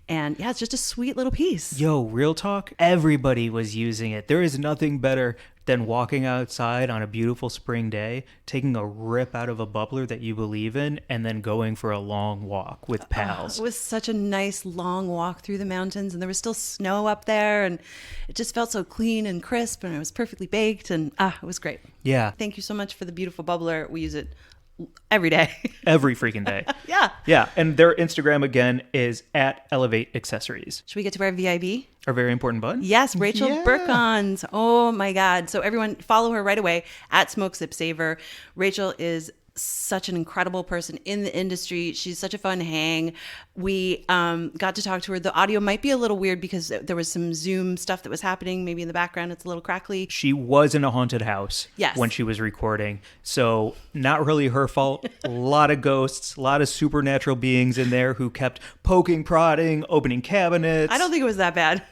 And yeah, it's just a sweet little piece. Yo, real talk, everybody was using it. There is nothing better than walking outside on a beautiful spring day, taking a rip out of a bubbler that you believe in, and then going for a long walk with pals. It was such a nice long walk through the mountains, and there was still snow up there, and it just felt so clean and crisp, and it was perfectly baked, and it was great. Yeah. Thank you so much for the beautiful bubbler. We use it every day. Every freaking day. Yeah. Yeah. And their Instagram again is at Elevate Accessories. Should we get to our VIB? Our very important bud? Yes, Rachel Yeah. Burkons. Oh my God. So everyone follow her right away at Savor. Rachel is such an incredible person in the industry. She's such a fun hang. We got to talk to her. The audio might be a little weird because there was some Zoom stuff that was happening. Maybe in the background, it's a little crackly. She was in a haunted house Yes. when she was recording. So not really her fault. A lot of ghosts, a lot of supernatural beings in there who kept poking, prodding, opening cabinets. I don't think it was that bad.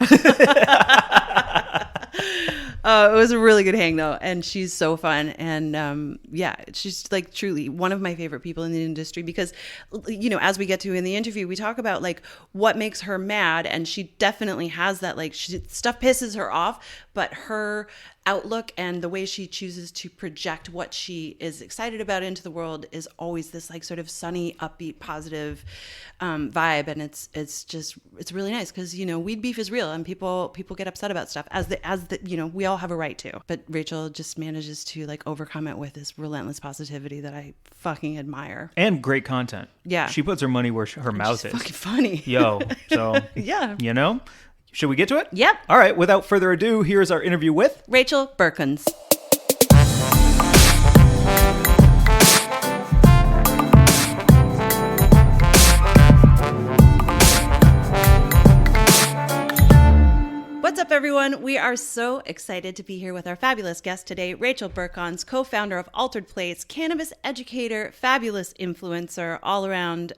It was a really good hang though, and she's so fun, and she's like truly one of my favorite people in the industry because, as we get to in the interview, we talk about like what makes her mad, and she definitely has that. Like stuff pisses her off, but her outlook and the way she chooses to project what she is excited about into the world is always this like sort of sunny, upbeat, positive vibe, and it's really nice because weed beef is real and people get upset about stuff as we all have a right to, but Rachel just manages to like overcome it with this relentless positivity that I fucking admire. And great content. Yeah. She puts her money where her mouth She's is. fucking funny. Yo, so Yeah. Should we get to it? Yep. All right, without further ado, here's our interview with Rachel Burkons. What's up, everyone? We are so excited to be here with our fabulous guest today, Rachel Burkons, co-founder of Altered Plates, cannabis educator, fabulous influencer, all around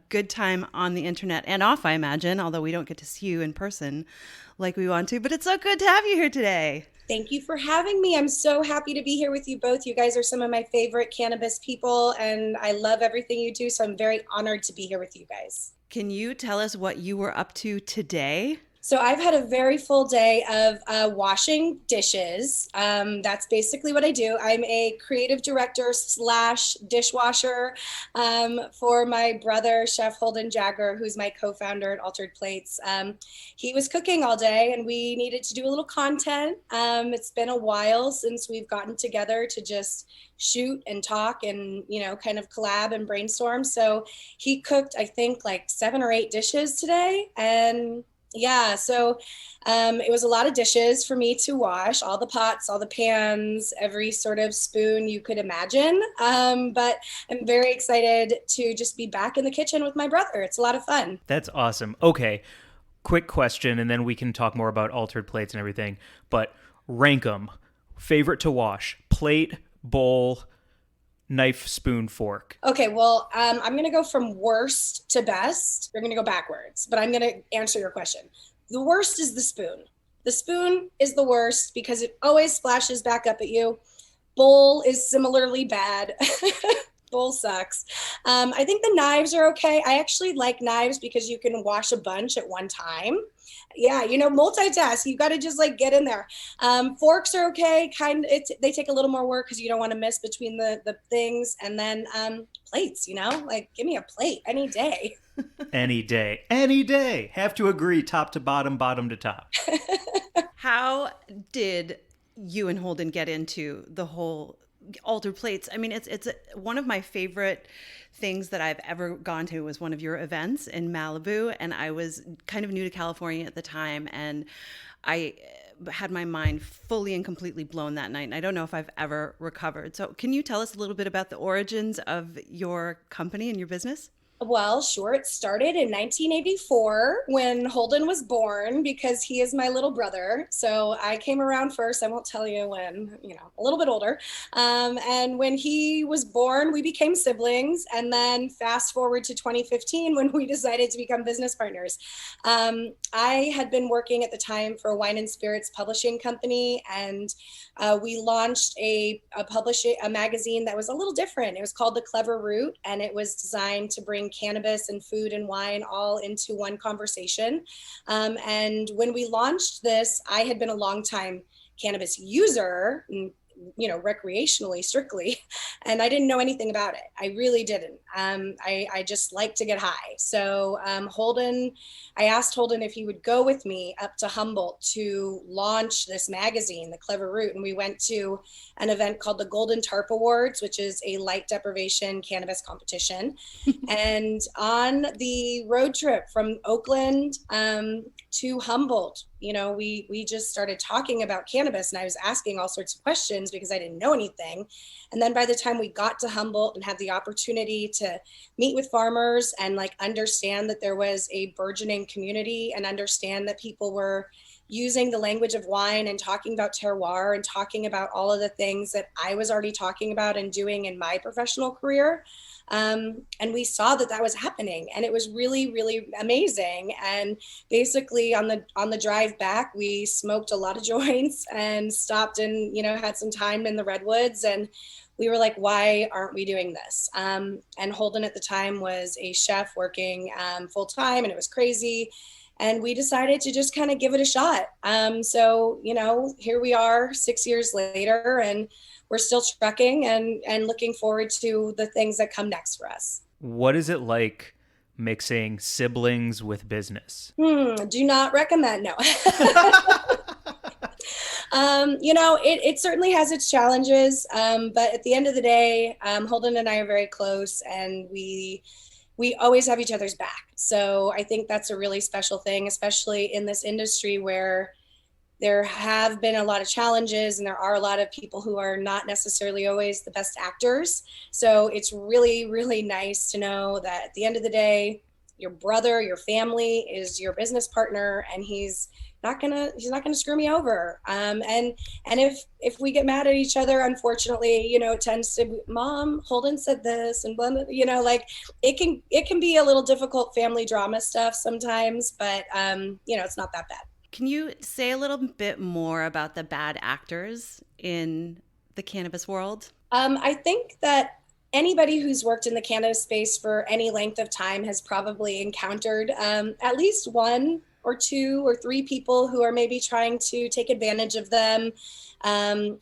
good time on the internet and off, I imagine, although we don't get to see you in person like we want to, but it's so good to have you here today. Thank you for having me. I'm so happy to be here with you both. You guys are some of my favorite cannabis people, and I love everything you do, so I'm very honored to be here with you guys. Can you tell us what you were up to today? So I've had a very full day of washing dishes. That's basically what I do. I'm a creative director / dishwasher for my brother, Chef Holden Jagger, who's my co-founder at Altered Plates. He was cooking all day and we needed to do a little content. It's been a while since we've gotten together to just shoot and talk and, kind of collab and brainstorm. So he cooked, I think, like 7 or 8 dishes today. And yeah, so it was a lot of dishes for me to wash, all the pots, all the pans, every sort of spoon you could imagine. But I'm very excited to just be back in the kitchen with my brother. It's a lot of fun. That's awesome. Okay, quick question, and then we can talk more about Altered Plates and everything. But rank them. Favorite to wash: plate, bowl, knife, spoon, fork. Okay, well, I'm going to go from worst to best. We're going to go backwards, but I'm going to answer your question. The worst is the spoon. The spoon is the worst because it always splashes back up at you. Bowl is similarly bad. Bowl sucks. I think the knives are okay. I actually like knives because you can wash a bunch at one time. Yeah, multitask. You got to just like get in there. Forks are okay. They take a little more work because you don't want to miss between the things. And then plates, like give me a plate any day. Any day. Any day. Have to agree, top to bottom, bottom to top. How did you and Holden get into the whole Altered Plates? I mean, it's one of my favorite things that I've ever gone to was one of your events in Malibu, and I was kind of new to California at the time, and I had my mind fully and completely blown that night, and I don't know if I've ever recovered. So can you tell us a little bit about the origins of your company and your business? Well, sure. It started in 1984 when Holden was born because he is my little brother. So I came around first. I won't tell you when, a little bit older. And when he was born, we became siblings. And then fast forward to 2015 when we decided to become business partners. I had been working at the time for a wine and spirits publishing company. And we launched a magazine that was a little different. It was called The Clever Root, and it was designed to bring cannabis and food and wine all into one conversation. And when we launched this, I had been a longtime cannabis user, recreationally, strictly, and I didn't know anything about it. I really didn't. I just like to get high. So I asked Holden if he would go with me up to Humboldt to launch this magazine, The Clever Root, and we went to an event called the Golden Tarp Awards, which is a light deprivation cannabis competition. And on the road trip from Oakland to Humboldt, we just started talking about cannabis, and I was asking all sorts of questions because I didn't know anything. And then by the time we got to Humboldt and had the opportunity to meet with farmers and like understand that there was a burgeoning community and understand that people were using the language of wine and talking about terroir and talking about all of the things that I was already talking about and doing in my professional career. And we saw that was happening, and it was really, really amazing. And basically on the drive back, we smoked a lot of joints and stopped and, had some time in the redwoods, and we were like, why aren't we doing this? And Holden at the time was a chef working full time, and it was crazy. And we decided to just kind of give it a shot. So, here we are 6 years later, and we're still trucking and looking forward to the things that come next for us. What is it like mixing siblings with business? Do not recommend. No. It certainly has its challenges. But at the end of the day, Holden and I are very close, and we always have each other's back. So I think that's a really special thing, especially in this industry where there have been a lot of challenges and there are a lot of people who are not necessarily always the best actors. So it's really, really nice to know that at the end of the day, your brother, your family is your business partner, and he's not gonna screw me over. And if we get mad at each other, unfortunately, it tends to be, Mom, Holden said this, and blah, blah, it can be a little difficult family drama stuff sometimes, but it's not that bad. Can you say a little bit more about the bad actors in the cannabis world? I think that anybody who's worked in the cannabis space for any length of time has probably encountered at least one or 2 or 3 people who are maybe trying to take advantage of them.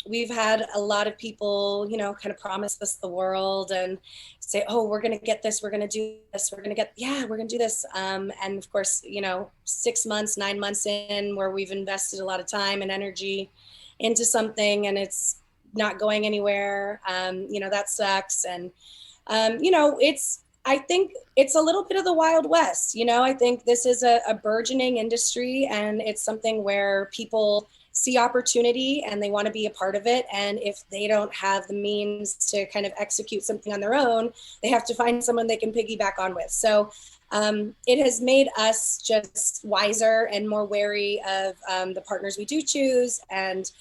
We've had a lot of people, kind of promise us the world and say, oh, we're going to get this, we're going to do this, we're going to do this. And of course, 6 months, 9 months in, where we've invested a lot of time and energy into something and it's not going anywhere, that sucks. And, I think it's a little bit of the Wild West. I think this is a burgeoning industry and it's something where people see opportunity and they want to be a part of it. And if they don't have the means to kind of execute something on their own, they have to find someone they can piggyback on with. So it has made us just wiser and more wary of the partners we do choose. And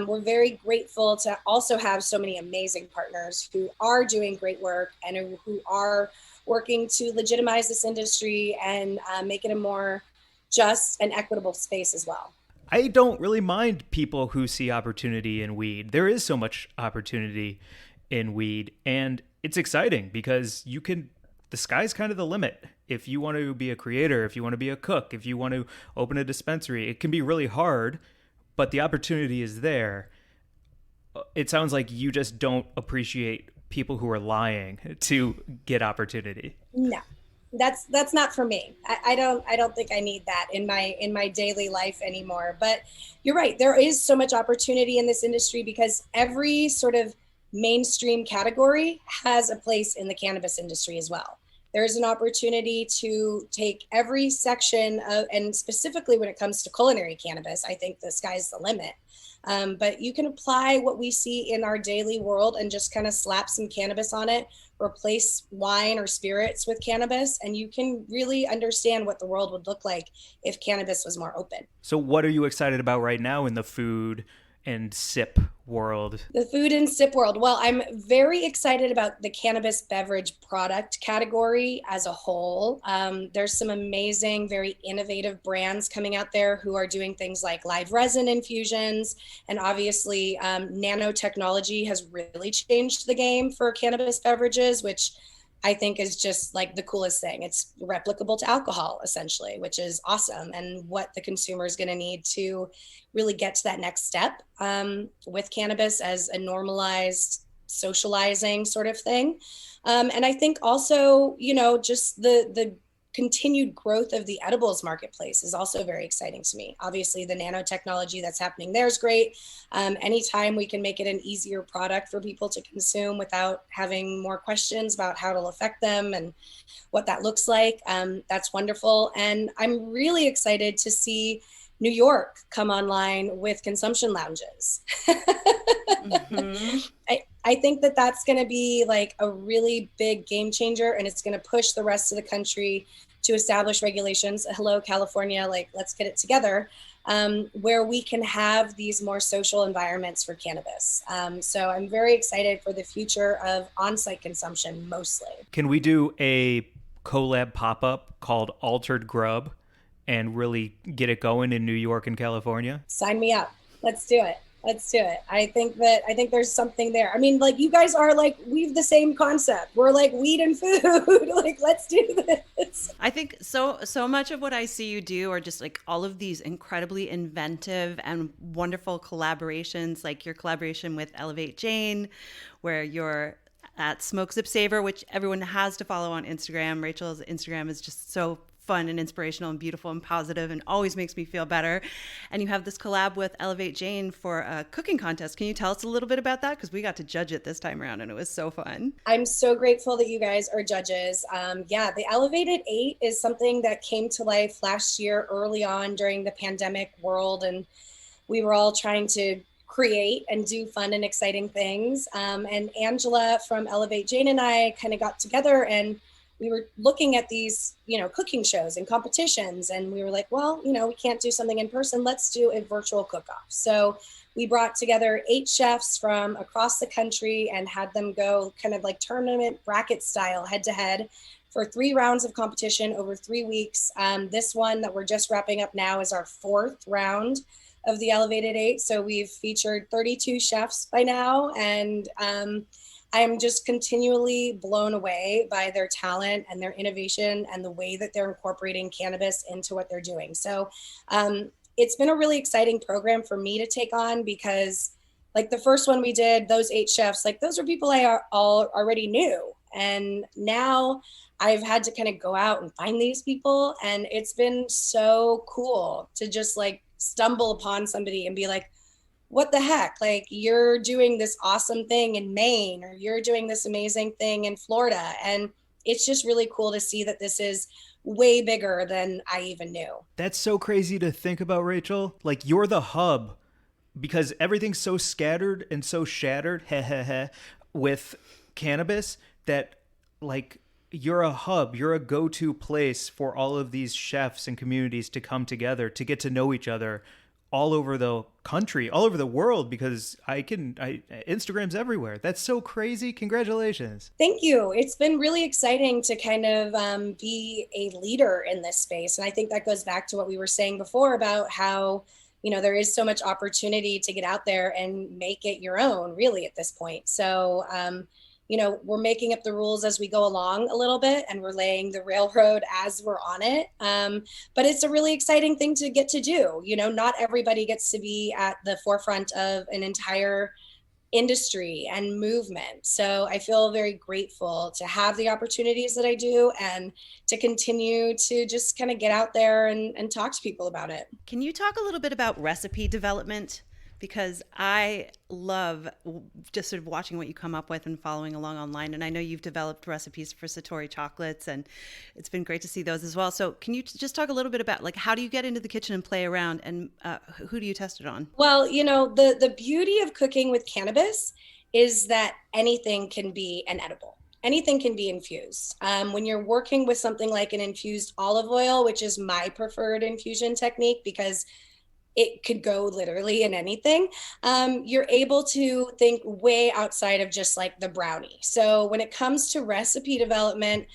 we're very grateful to also have so many amazing partners who are doing great work and who are working to legitimize this industry and make it a more just and equitable space as well. I don't really mind people who see opportunity in weed. There is so much opportunity in weed, and it's exciting because the sky's kind of the limit. If you want to be a creator, if you want to be a cook, if you want to open a dispensary, it can be really hard, but the opportunity is there. It sounds like you just don't appreciate people who are lying to get opportunity. No. That's not for me. I don't think I need that in my daily life anymore. But you're right. There is so much opportunity in this industry because every sort of mainstream category has a place in the cannabis industry as well. There's an opportunity to take every section of, and specifically when it comes to culinary cannabis, I think the sky's the limit. But you can apply what we see in our daily world and just kind of slap some cannabis on it, replace wine or spirits with cannabis, and you can really understand what the world would look like if cannabis was more open. So what are you excited about right now in the food and sip world? The food and sip world. Well, I'm very excited about the cannabis beverage product category as a whole. There's some amazing, very innovative brands coming out there who are doing things like live resin infusions. And obviously, nanotechnology has really changed the game for cannabis beverages, which I think is just like the coolest thing. It's replicable to alcohol, essentially, which is awesome. And what the consumer is going to need to really get to that next step with cannabis as a normalized socializing sort of thing. And I think also, just the continued growth of the edibles marketplace is also very exciting to me. Obviously, the nanotechnology that's happening there is great. Anytime we can make it an easier product for people to consume without having more questions about how it'll affect them and what that looks like, that's wonderful. And I'm really excited to see New York come online with consumption lounges. Mm-hmm. I think that that's going to be like a really big game changer, and it's going to push the rest of the country to establish regulations. Hello, California, like let's get it together, where we can have these more social environments for cannabis. So I'm very excited for the future of on-site consumption mostly. Can we do a collab pop-up called Altered Grub and really get it going in New York and California? Sign me up. Let's do it. I think there's something there. I mean, like you guys are like, we've the same concept. We're like weed and food. Like, let's do this. I think so much of what I see you do are just like all of these incredibly inventive and wonderful collaborations, like your collaboration with Elevate Jane, where you're at Smoke Zip Savor, which everyone has to follow on Instagram. Rachel's Instagram is just so fun and inspirational and beautiful and positive and always makes me feel better. And you have this collab with Elevate Jane for a cooking contest. Can you tell us a little bit about that? Because we got to judge it this time around and it was so fun. I'm so grateful that you guys are judges. The Elevated 8 is something that came to life last year early on during the pandemic world. And we were all trying to create and do fun and exciting things. And Angela from Elevate Jane and I kind of got together and we were looking at these, cooking shows and competitions. And we were like, well, we can't do something in person. Let's do a virtual cook-off. So we brought together 8 chefs from across the country and had them go kind of like tournament bracket style head to head for 3 rounds of competition over 3 weeks. This one that we're just wrapping up now is our 4th round of the Elevated 8. So we've featured 32 chefs by now. And I am just continually blown away by their talent and their innovation and the way that they're incorporating cannabis into what they're doing. So it's been a really exciting program for me to take on, because like the first one we did, those 8 chefs, like those are people I all already knew. And now I've had to kind of go out and find these people. And it's been so cool to just like stumble upon somebody and be like, what the heck? Like, you're doing this awesome thing in Maine, or you're doing this amazing thing in Florida. And it's just really cool to see that this is way bigger than I even knew. That's so crazy to think about, Rachel. Like, you're the hub, because everything's so scattered and so shattered with cannabis that, like, you're a hub, you're a go-to place for all of these chefs and communities to come together to get to know each other all over the country, all over the world, because Instagram's everywhere. That's so crazy. Congratulations. Thank you. It's been really exciting to kind of be a leader in this space. And I think that goes back to what we were saying before about how, you know, there is so much opportunity to get out there and make it your own, really, at this point. So, you know, we're making up the rules as we go along a little bit, and we're laying the railroad as we're on it. But it's a really exciting thing to get to do. You know, not everybody gets to be at the forefront of an entire industry and movement. So I feel very grateful to have the opportunities that I do, and to continue to just kind of get out there and talk to people about it. Can you talk a little bit about recipe development? Because I love just sort of watching what you come up with and following along online. And I know you've developed recipes for Satori chocolates, and it's been great to see those as well. So can you just talk a little bit about, like, how do you get into the kitchen and play around, and who do you test it on? Well, you know, the beauty of cooking with cannabis is that anything can be an edible. Anything can be infused. When you're working with something like an infused olive oil, which is my preferred infusion technique, because it could go literally in anything, you're able to think way outside of just like the brownie. So when it comes to recipe development,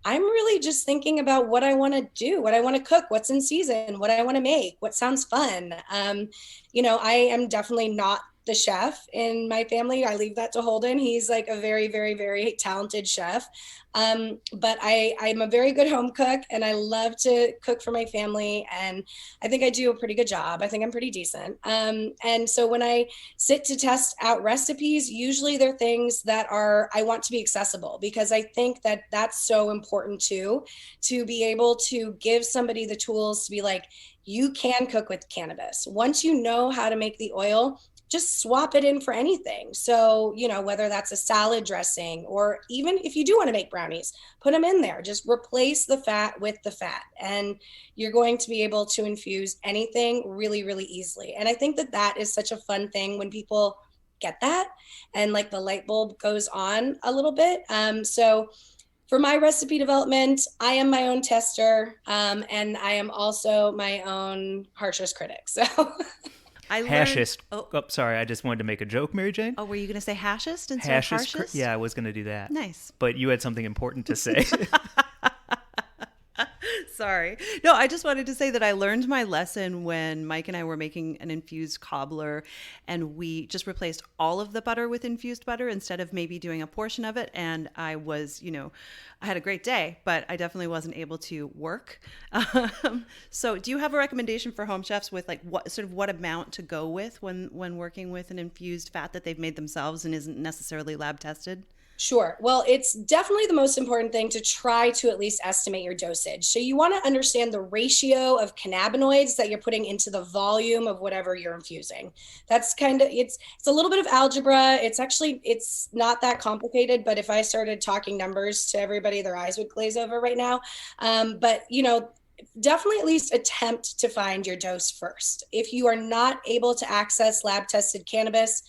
I'm really just thinking about what I want to do, what I want to cook, what's in season, what I want to make, what sounds fun. You know, I am definitely not the chef in my family. I leave that to Holden. He's like a very, very, very talented chef. But I'm a very good home cook, and I love to cook for my family. And I think I do a pretty good job. I think I'm pretty decent. And so when I sit to test out recipes, usually they're things that I want to be accessible, because I think that that's so important too, to be able to give somebody the tools to be like, you can cook with cannabis. Once you know how to make the oil, just swap it in for anything. So, you know, whether that's a salad dressing, or even if you do want to make brownies, put them in there. Just replace the fat with the fat, and you're going to be able to infuse anything really, really easily. And I think that that is such a fun thing when people get that, and like the light bulb goes on a little bit. So for my recipe development, I am my own tester, and I am also my own harshest critic. So I learned, Hashist. Oh, sorry. I just wanted to make a joke, Mary Jane. Oh, were you going to say hashist instead of harshest? Yeah, I was going to do that. Nice. But you had something important to say. Sorry. No, I just wanted to say that I learned my lesson when Mike and I were making an infused cobbler, and we just replaced all of the butter with infused butter instead of maybe doing a portion of it. And I was, you know, I had a great day, but I definitely wasn't able to work. So do you have a recommendation for home chefs with like what amount to go with when working with an infused fat that they've made themselves and isn't necessarily lab tested? Sure. Well, it's definitely the most important thing to try to at least estimate your dosage. So you want to understand the ratio of cannabinoids that you're putting into the volume of whatever you're infusing. That's kind of, it's a little bit of algebra. It's not that complicated, but if I started talking numbers to everybody, their eyes would glaze over right now. But you know, definitely at least attempt to find your dose first. If you are not able to access lab tested cannabis,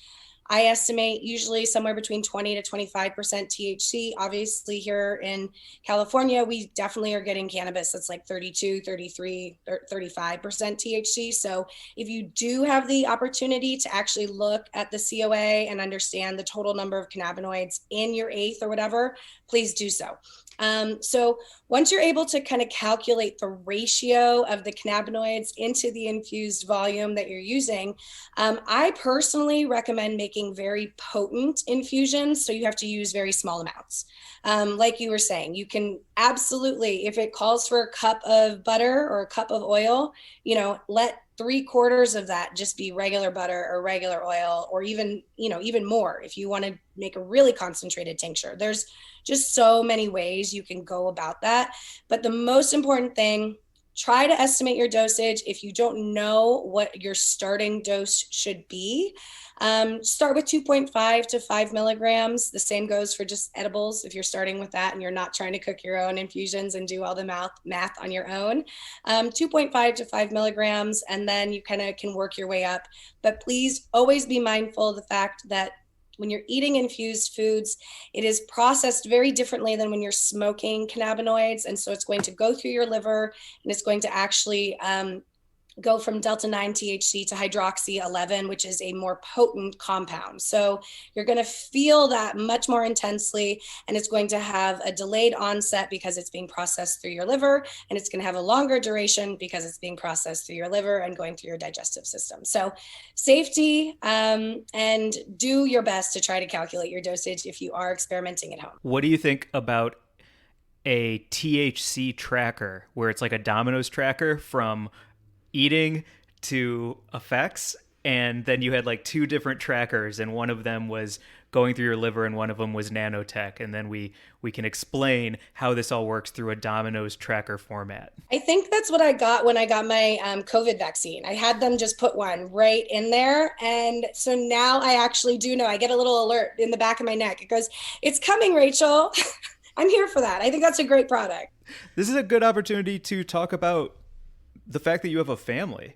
I estimate usually somewhere between 20 to 25% THC. Obviously here in California, we definitely are getting cannabis that's like 32, 33, or 35% THC. So if you do have the opportunity to actually look at the COA and understand the total number of cannabinoids in your eighth or whatever, please do so. So once you're able to kind of calculate the ratio of the cannabinoids into the infused volume that you're using, I personally recommend making making very potent infusions, so you have to use very small amounts. Like you were saying, you can absolutely, if it calls for a cup of butter or a cup of oil, let 3/4 of that just be regular butter or regular oil, or even more if you want to make a really concentrated tincture. There's just so many ways you can go about that. But the most important thing, try to estimate your dosage. If you don't know what your starting dose should be, start with 2.5 to 5 milligrams. The same goes for just edibles. If you're starting with that and you're not trying to cook your own infusions and do all the math on your own, 2.5 to 5 milligrams, and then you kind of can work your way up. But please always be mindful of the fact that when you're eating infused foods, it is processed very differently than when you're smoking cannabinoids. And so it's going to go through your liver, and it's going to actually go from delta 9 THC to hydroxy 11, which is a more potent compound. So you're going to feel that much more intensely, and it's going to have a delayed onset because it's being processed through your liver, and it's going to have a longer duration because it's being processed through your liver and going through your digestive system. So safety, and do your best to try to calculate your dosage if you are experimenting at home. What do you think about a THC tracker where it's like a Domino's tracker from eating to effects, and then you had like two different trackers, and one of them was going through your liver and one of them was nanotech, and then we can explain how this all works through a Domino's tracker format? I think that's what I got when I got my COVID vaccine. I had them just put one right in there, and so now I actually do know. I get a little alert in the back of my neck. It goes, "It's coming, Rachel." I'm here for that. I think that's a great product. This is a good opportunity to talk about the fact that you have a family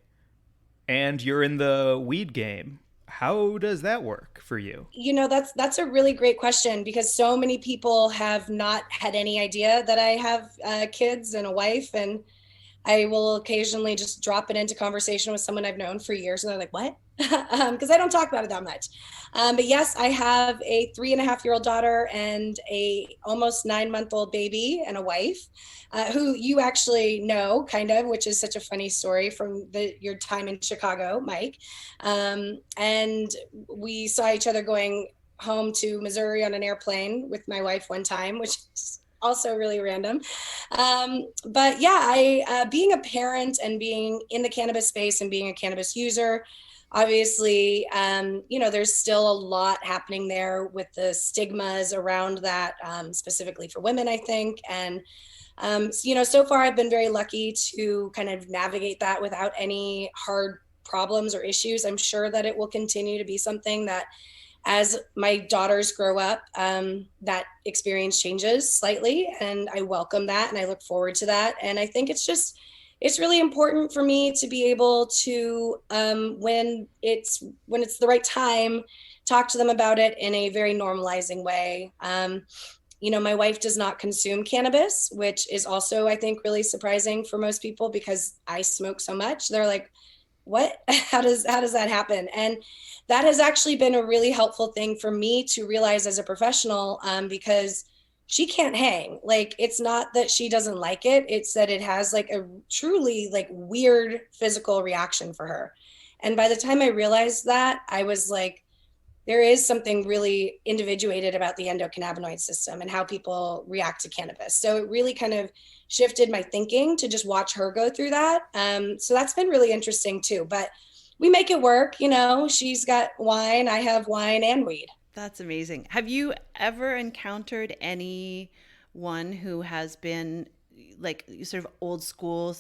and you're in the weed game. How does that work for you? That's a really great question, because so many people have not had any idea that I have kids and a wife, and I will occasionally just drop it into conversation with someone I've known for years, and they're like, "What?" Because I don't talk about it that much. But yes, I have a 3.5-year-old daughter and a almost 9-month-old baby and a wife, who you actually know, kind of, which is such a funny story from your time in Chicago, Mike. And we saw each other going home to Missouri on an airplane with my wife one time, which is also really random. But yeah, being a parent and being in the cannabis space and being a cannabis user, obviously, there's still a lot happening there with the stigmas around that, specifically for women, I think. And, so far I've been very lucky to kind of navigate that without any hard problems or issues. I'm sure that it will continue to be something that, as my daughters grow up, that experience changes slightly, and I welcome that and I look forward to that. And I think it's really important for me to be able to, when it's the right time, talk to them about it in a very normalizing way. My wife does not consume cannabis, which is also, I think, really surprising for most people, because I smoke so much. They're like, "What? How does that happen?" And that has actually been a really helpful thing for me to realize as a professional, because she can't hang. Like, it's not that she doesn't like it. It's that it has like a truly like weird physical reaction for her. And by the time I realized that, I was like, there is something really individuated about the endocannabinoid system and how people react to cannabis. So it really kind of shifted my thinking to just watch her go through that. So that's been really interesting too. But we make it work. She's got wine, I have wine and weed. That's amazing. Have you ever encountered anyone who has been like sort of old school,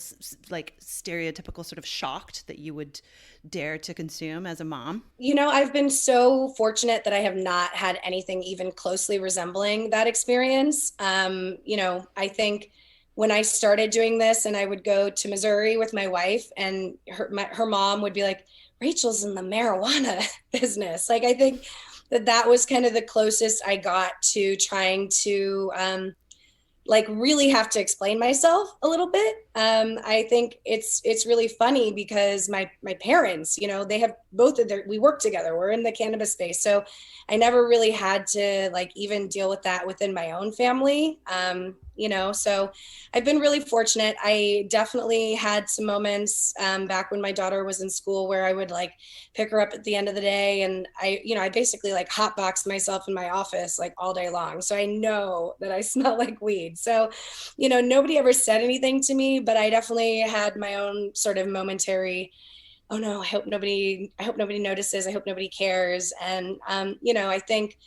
like stereotypical, sort of shocked that you would dare to consume as a mom? I've been so fortunate that I have not had anything even closely resembling that experience. I think when I started doing this and I would go to Missouri with my wife, and her mom would be like, "Rachel's in the marijuana business." Like, I think that was kind of the closest I got to trying to really have to explain myself a little bit. I think it's really funny because my parents, they have both of we work together. We're in the cannabis space. So I never really had to even deal with that within my own family. So I've been really fortunate. I definitely had some moments back when my daughter was in school where I would like pick her up at the end of the day, and I basically like hotbox myself in my office like all day long. So I know that I smell like weed. So, nobody ever said anything to me, but I definitely had my own sort of momentary, oh no, I hope nobody notices. I hope nobody cares. And, I think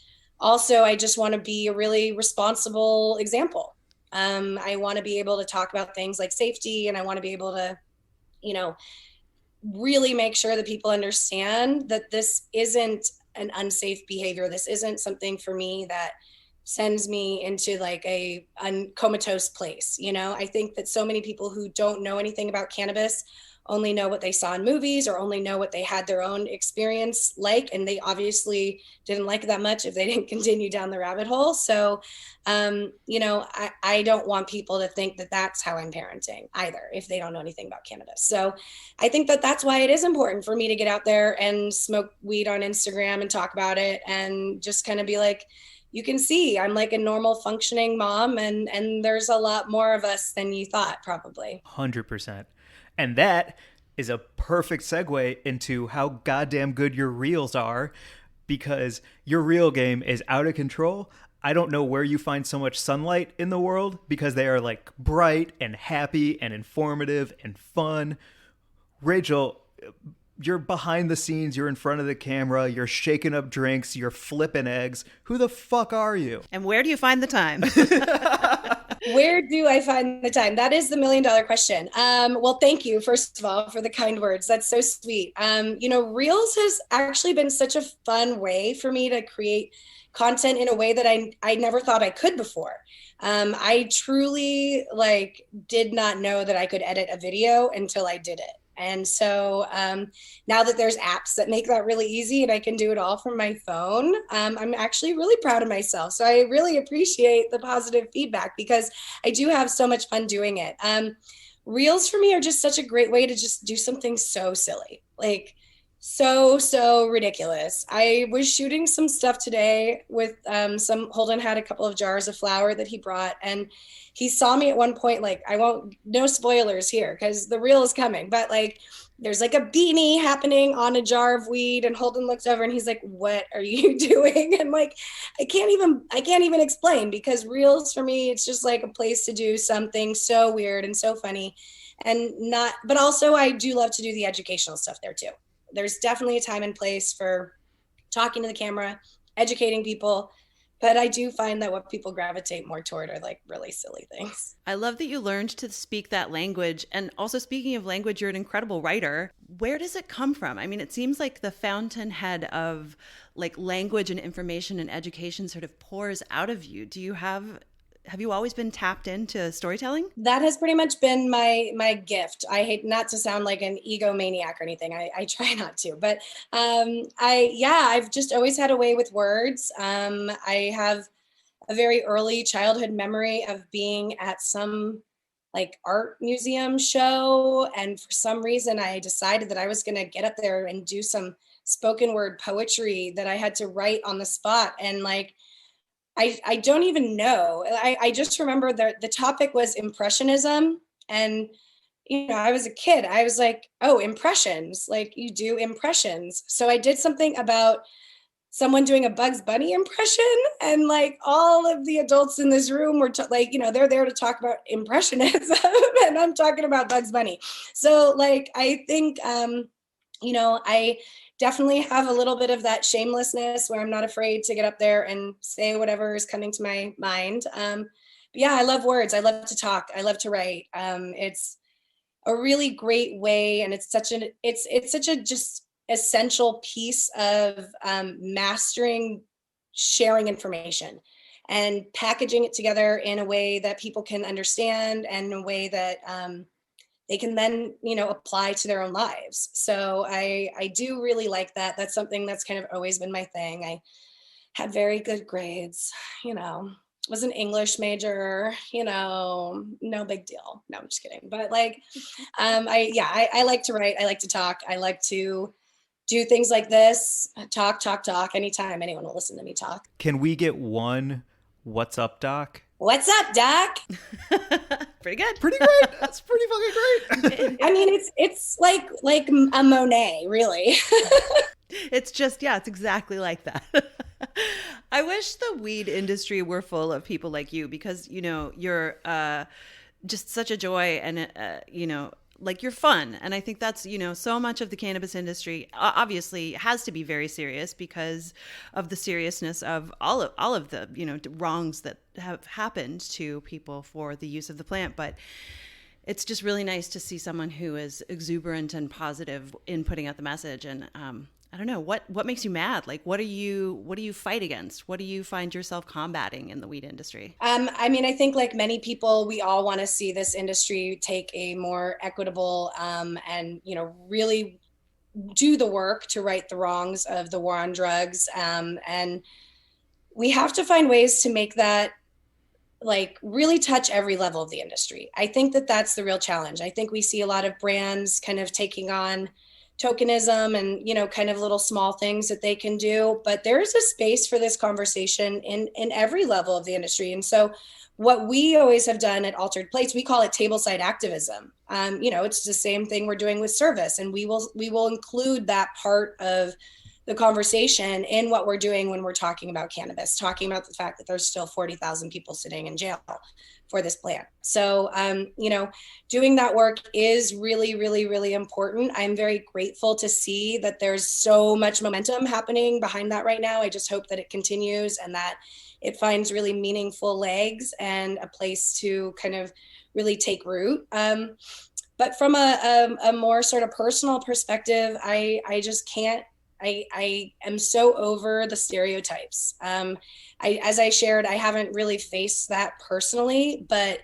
also I just want to be a really responsible example. I want to be able to talk about things like safety, and I want to be able to, really make sure that people understand that this isn't an unsafe behavior. This isn't something for me that sends me into like a comatose place. I think that so many people who don't know anything about cannabis only know what they saw in movies or only know what they had their own experience like, and they obviously didn't like it that much if they didn't continue down the rabbit hole. So, I don't want people to think that that's how I'm parenting either, if they don't know anything about cannabis. So I think that that's why it is important for me to get out there and smoke weed on Instagram and talk about it and just kind of be like, you can see I'm like a normal functioning mom, and there's a lot more of us than you thought, probably. 100%. And that is a perfect segue into how goddamn good your reels are, because your reel game is out of control. I don't know where you find so much sunlight in the world, because they are like bright and happy and informative and fun. Rachel, you're behind the scenes, you're in front of the camera, you're shaking up drinks, you're flipping eggs. Who the fuck are you? And where do you find the time? Where do I find the time? That is the $1 million question. Well, thank you, first of all, for the kind words. That's so sweet. Reels has actually been such a fun way for me to create content in a way that I never thought I could before. I truly did not know that I could edit a video until I did it. And so now that there's apps that make that really easy and I can do it all from my phone, I'm actually really proud of myself. So I really appreciate the positive feedback, because I do have so much fun doing it. Reels for me are just such a great way to just do something so silly, so ridiculous. I was shooting some stuff today with Holden had a couple of jars of flour that he brought, and he saw me at one point, no spoilers here because the reel is coming, but there's a beanie happening on a jar of weed, and Holden looks over and he's like, "What are you doing?" And I can't even explain, because reels for me, it's just a place to do something so weird and so funny, but also I do love to do the educational stuff there too. There's definitely a time and place for talking to the camera, educating people, but I do find that what people gravitate more toward are really silly things. I love that you learned to speak that language. And also, speaking of language, you're an incredible writer. Where does it come from? I mean, it seems like the fountainhead of language and information and education sort of pours out of you. Have you always been tapped into storytelling? That has pretty much been my gift. I hate not to sound like an egomaniac or anything. I try not to, but I've just always had a way with words. I have a very early childhood memory of being at some art museum show, and for some reason I decided that I was going to get up there and do some spoken word poetry that I had to write on the spot, and I don't even know. I just remember the topic was impressionism. And, I was a kid. I was like, oh, impressions, you do impressions. So I did something about someone doing a Bugs Bunny impression. And all of the adults in this room were they're there to talk about impressionism and I'm talking about Bugs Bunny. So I think, I definitely have a little bit of that shamelessness where I'm not afraid to get up there and say whatever is coming to my mind. But yeah, I love words. I love to talk. I love to write. It's a really great way, and it's such a just essential piece of mastering sharing information and packaging it together in a way that people can understand, and in a way that they can then, apply to their own lives. So I do really like that. That's something that's kind of always been my thing. I had very good grades, was an English major, no big deal. No, I'm just kidding. But I like to write. I like to talk. I like to do things like this, talk anytime anyone will listen to me talk. Can we get one "What's up, Doc"? What's up, Doc? Pretty good. Pretty great. That's pretty fucking great. I mean, it's like a Monet, really. It's just, yeah, it's exactly like that. I wish the weed industry were full of people like you because, you know, you're just such a joy and, you know, like you're fun. And I think that's, you know, so much of the cannabis industry obviously has to be very serious because of the seriousness of all of the, you know, wrongs that have happened to people for the use of the plant. But it's just really nice to see someone who is exuberant and positive in putting out the message. And I don't know, what makes you mad? Like, what do you fight against? What do you find yourself combating in the weed industry? I mean, I think like many people, we all want to see this industry take a more equitable and, you know, really do the work to right the wrongs of the war on drugs. And we have to find ways to make that like really touch every level of the industry. I think that that's the real challenge. I think we see a lot of brands kind of taking on tokenism and, you know, kind of little small things that they can do, but there is a space for this conversation in every level of the industry. And so what we always have done at Altered Plates, we call it tableside activism. You know, it's the same thing we're doing with service, and we will include that part of the conversation in what we're doing when we're talking about cannabis, talking about the fact that there's still 40,000 people sitting in jail for this plant. So, you know, doing that work is really, really, really important. I'm very grateful to see that there's so much momentum happening behind that right now. I just hope that it continues and that it finds really meaningful legs and a place to kind of really take root. But from a more sort of personal perspective, I just can't, I am so over the stereotypes. As I shared, I haven't really faced that personally, but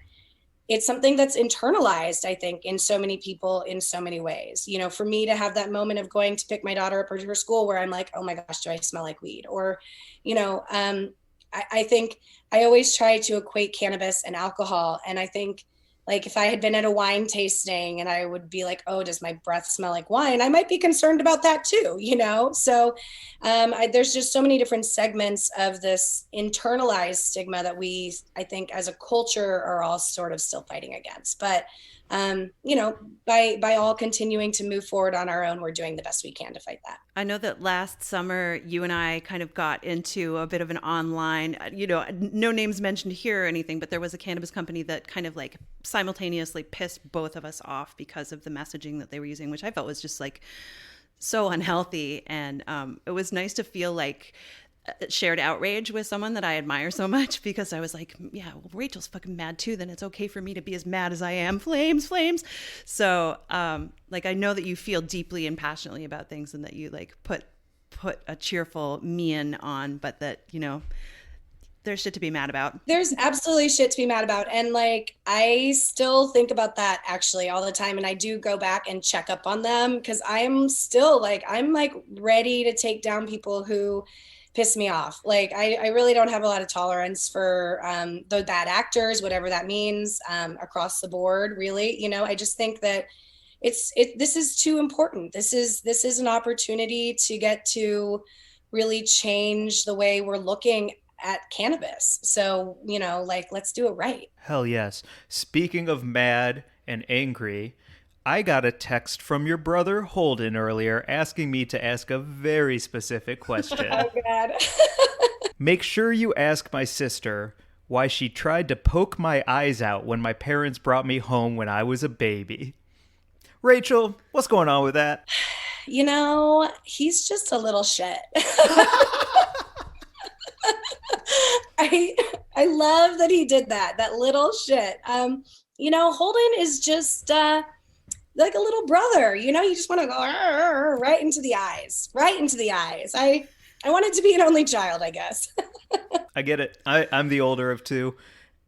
it's something that's internalized, I think, in so many people in so many ways. You know, for me to have that moment of going to pick my daughter up at her school where I'm like, oh my gosh, do I smell like weed? Or, you know, I think I always try to equate cannabis and alcohol. And I think like if I had been at a wine tasting and I would be like, oh, does my breath smell like wine? I might be concerned about that too, you know? So there's just so many different segments of this internalized stigma that we, I think as a culture are all sort of still fighting against. But, you know, by all continuing to move forward on our own, we're doing the best we can to fight that. I know that last summer you and I kind of got into a bit of an online, you know, no names mentioned here or anything, but there was a cannabis company that kind of like simultaneously pissed both of us off because of the messaging that they were using, which I felt was just like so unhealthy. And it was nice to feel like shared outrage with someone that I admire so much, because I was like, yeah, well, Rachel's fucking mad too, then it's okay for me to be as mad as I am. Flames. So like I know that you feel deeply and passionately about things and that you like put a cheerful mien on, but that, you know, there's shit to be mad about. There's absolutely shit to be mad about. And like, I still think about that actually all the time. And I do go back and check up on them because I'm still like, I'm like ready to take down people who piss me off. Like I really don't have a lot of tolerance for the bad actors, whatever that means, across the board, really. You know, I just think that this is too important. This is an opportunity to get to really change the way we're looking at cannabis. So, you know, like, let's do it right. Hell yes. Speaking of mad and angry, I got a text from your brother Holden earlier asking me to ask a very specific question. Oh, God. Make sure you ask my sister why she tried to poke my eyes out when my parents brought me home when I was a baby. Rachel, what's going on with that? You know, he's just a little shit. I love that he did that little shit. You know, Holden is just like a little brother, you know, you just want to go right into the eyes. I wanted to be an only child, I guess. I get it. I'm the older of two,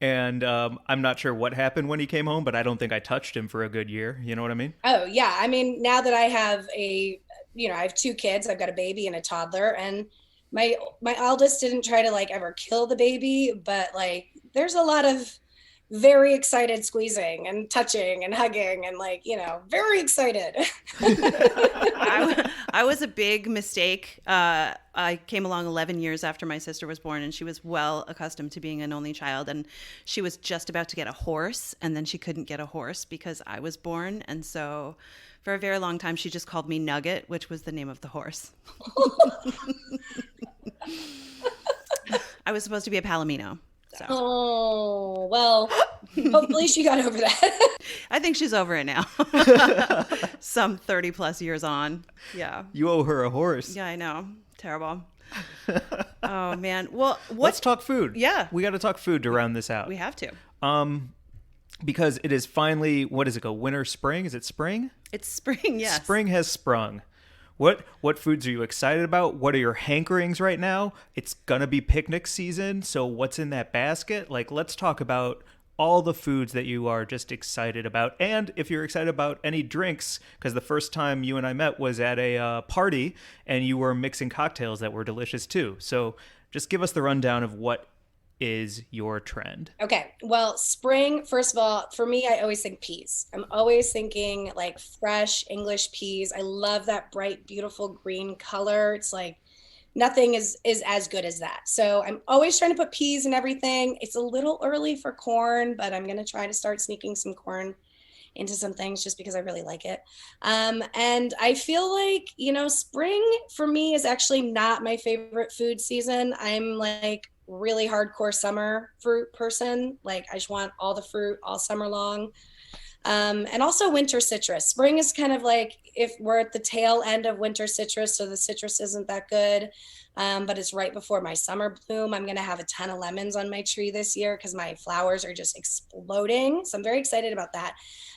and I'm not sure what happened when he came home, but I don't think I touched him for a good year. You know what I mean? Oh, yeah. I mean, now that I have I have two kids, I've got a baby and a toddler, and my eldest didn't try to like ever kill the baby, but like there's a lot of very excited squeezing and touching and hugging and like, very excited. I was a big mistake. I came along 11 years after my sister was born, and she was well accustomed to being an only child, and she was just about to get a horse, and then she couldn't get a horse because I was born. And so for a very long time, she just called me Nugget, which was the name of the horse. I was supposed to be a Palomino. So. Oh, well, hopefully she got over that. I think she's over it now. Some 30 plus years on. Yeah. You owe her a horse. Yeah, I know. Terrible. Oh, man. Well, let's talk food. Yeah. We got to talk food to round this out. We have to. Because it is finally, what does it go? Winter, spring? Is it spring? It's spring, yes. Spring has sprung. What foods are you excited about? What are your hankerings right now? It's gonna be picnic season, so what's in that basket? Like, let's talk about all the foods that you are just excited about. And if you're excited about any drinks, because the first time you and I met was at a party, and you were mixing cocktails that were delicious too. So just give us the rundown of what is your trend. Okay. Well, spring, first of all, for me, I always think peas. I'm always thinking like fresh English peas. I love that bright, beautiful green color. It's like nothing is as good as that. So I'm always trying to put peas in everything. It's a little early for corn, but I'm going to try to start sneaking some corn into some things just because I really like it. And I feel like, spring for me is actually not my favorite food season. I'm like really hardcore summer fruit person. Like I just want all the fruit all summer long. And also winter citrus. Spring is kind of like if we're at the tail end of winter citrus, so the citrus isn't that good. But it's right before my summer bloom. I'm going to have a ton of lemons on my tree this year because my flowers are just exploding. So I'm very excited about that.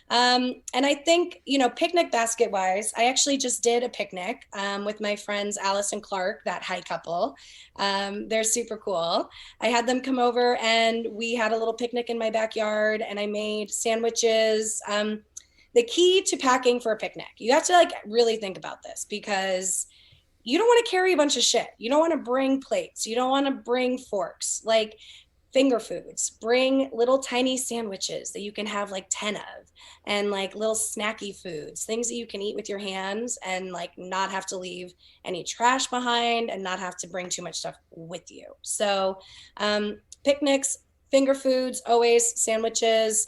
And I think, picnic basket wise, I actually just did a picnic with my friends Alice and Clark, that high couple. They're super cool. I had them come over and we had a little picnic in my backyard and I made sandwiches. The key to packing for a picnic, you have to really think about this because you don't want to carry a bunch of shit. You don't want to bring plates. You don't want to bring forks, like finger foods. Bring little tiny sandwiches that you can have 10 of, and little snacky foods, things that you can eat with your hands and not have to leave any trash behind and not have to bring too much stuff with you. So picnics, finger foods, always sandwiches.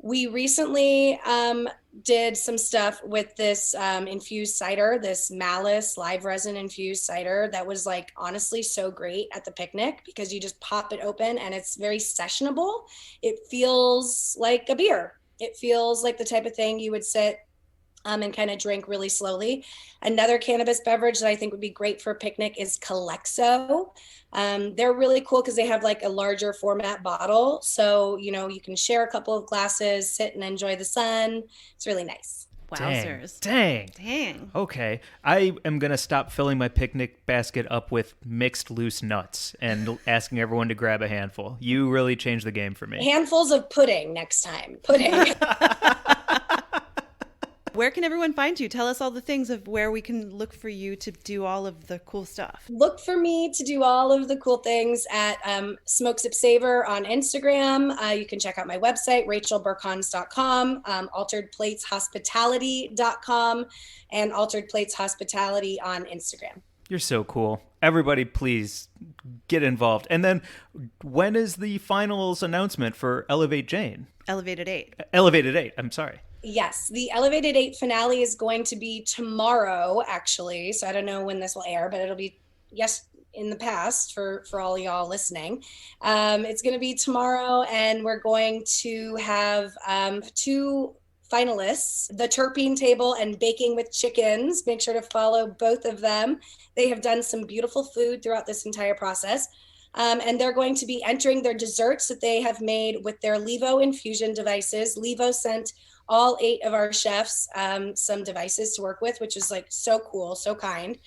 We recently did some stuff with this infused cider, this Malice live resin infused cider that was honestly so great at the picnic because you just pop it open and it's very sessionable. It feels like a beer. It feels like the type of thing you would sit and kind of drink really slowly. Another cannabis beverage that I think would be great for a picnic is Calexo. They're really cool because they have a larger format bottle. So, you can share a couple of glasses, sit and enjoy the sun. It's really nice. Wowzers. Dang. Okay. I am going to stop filling my picnic basket up with mixed loose nuts and asking everyone to grab a handful. You really changed the game for me. Handfuls of pudding next time. Pudding. Where can everyone find you? Tell us all the things of where we can look for you to do all of the cool stuff. Look for me to do all of the cool things at Smoke Sip Savor on Instagram. You can check out my website, rachelburkons.com, alteredplateshospitality.com, and Altered Plates Hospitality on Instagram. You're so cool. Everybody, please get involved. And then when is the finals announcement for Elevate Jane? Elevated 8. Elevated 8. I'm sorry. Yes, the Elevated 8 finale is going to be tomorrow, actually. So I don't know when this will air, but it'll be, in the past for all y'all listening. It's going to be tomorrow, and we're going to have 2 finalists, the Terpene Table and Baking with Chickens. Make sure to follow both of them. They have done some beautiful food throughout this entire process. And they're going to be entering their desserts that they have made with their Levo infusion devices. Levo sent all 8 of our chefs some devices to work with, which is so cool, so kind,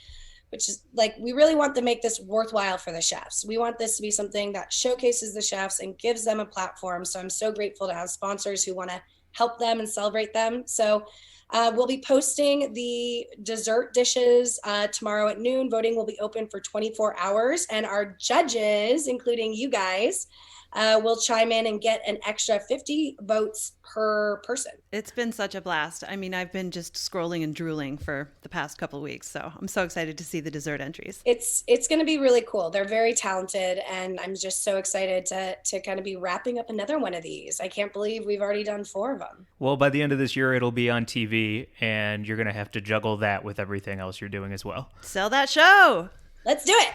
which is we really want to make this worthwhile for the chefs. We want this to be something that showcases the chefs and gives them a platform. So I'm so grateful to have sponsors who want to help them and celebrate them. So we'll be posting the dessert dishes tomorrow at noon. Voting will be open for 24 hours. And our judges, including you guys, will chime in and get an extra 50 votes per person. It's been such a blast. I mean, I've been just scrolling and drooling for the past couple of weeks, so I'm so excited to see the dessert entries. It's going to be really cool. They're very talented, and I'm just so excited to kind of be wrapping up another one of these. I can't believe we've already done 4 of them. Well, by the end of this year, it'll be on TV, and you're going to have to juggle that with everything else you're doing as well. Sell that show! Let's do it.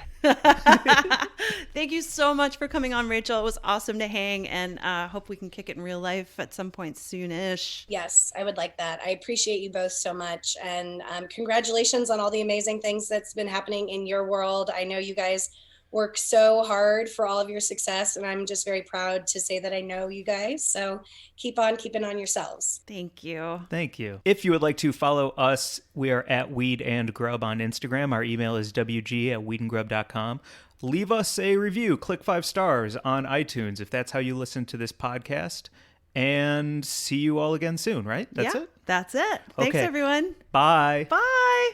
Thank you so much for coming on, Rachel. It was awesome to hang, and hope we can kick it in real life at some point soonish. Yes, I would like that. I appreciate you both so much, and congratulations on all the amazing things that's been happening in your world. I know you guys work so hard for all of your success, and I'm just very proud to say that I know you guys. So keep on keeping on yourselves. Thank you. Thank you. If you would like to follow us, we are at Weed and Grub on Instagram. Our email is wg@weedandgrub.com. Leave us a review. Click 5 stars on iTunes if that's how you listen to this podcast. And see you all again soon, right? That's it? That's it. Thanks, Okay. everyone. Bye. Bye.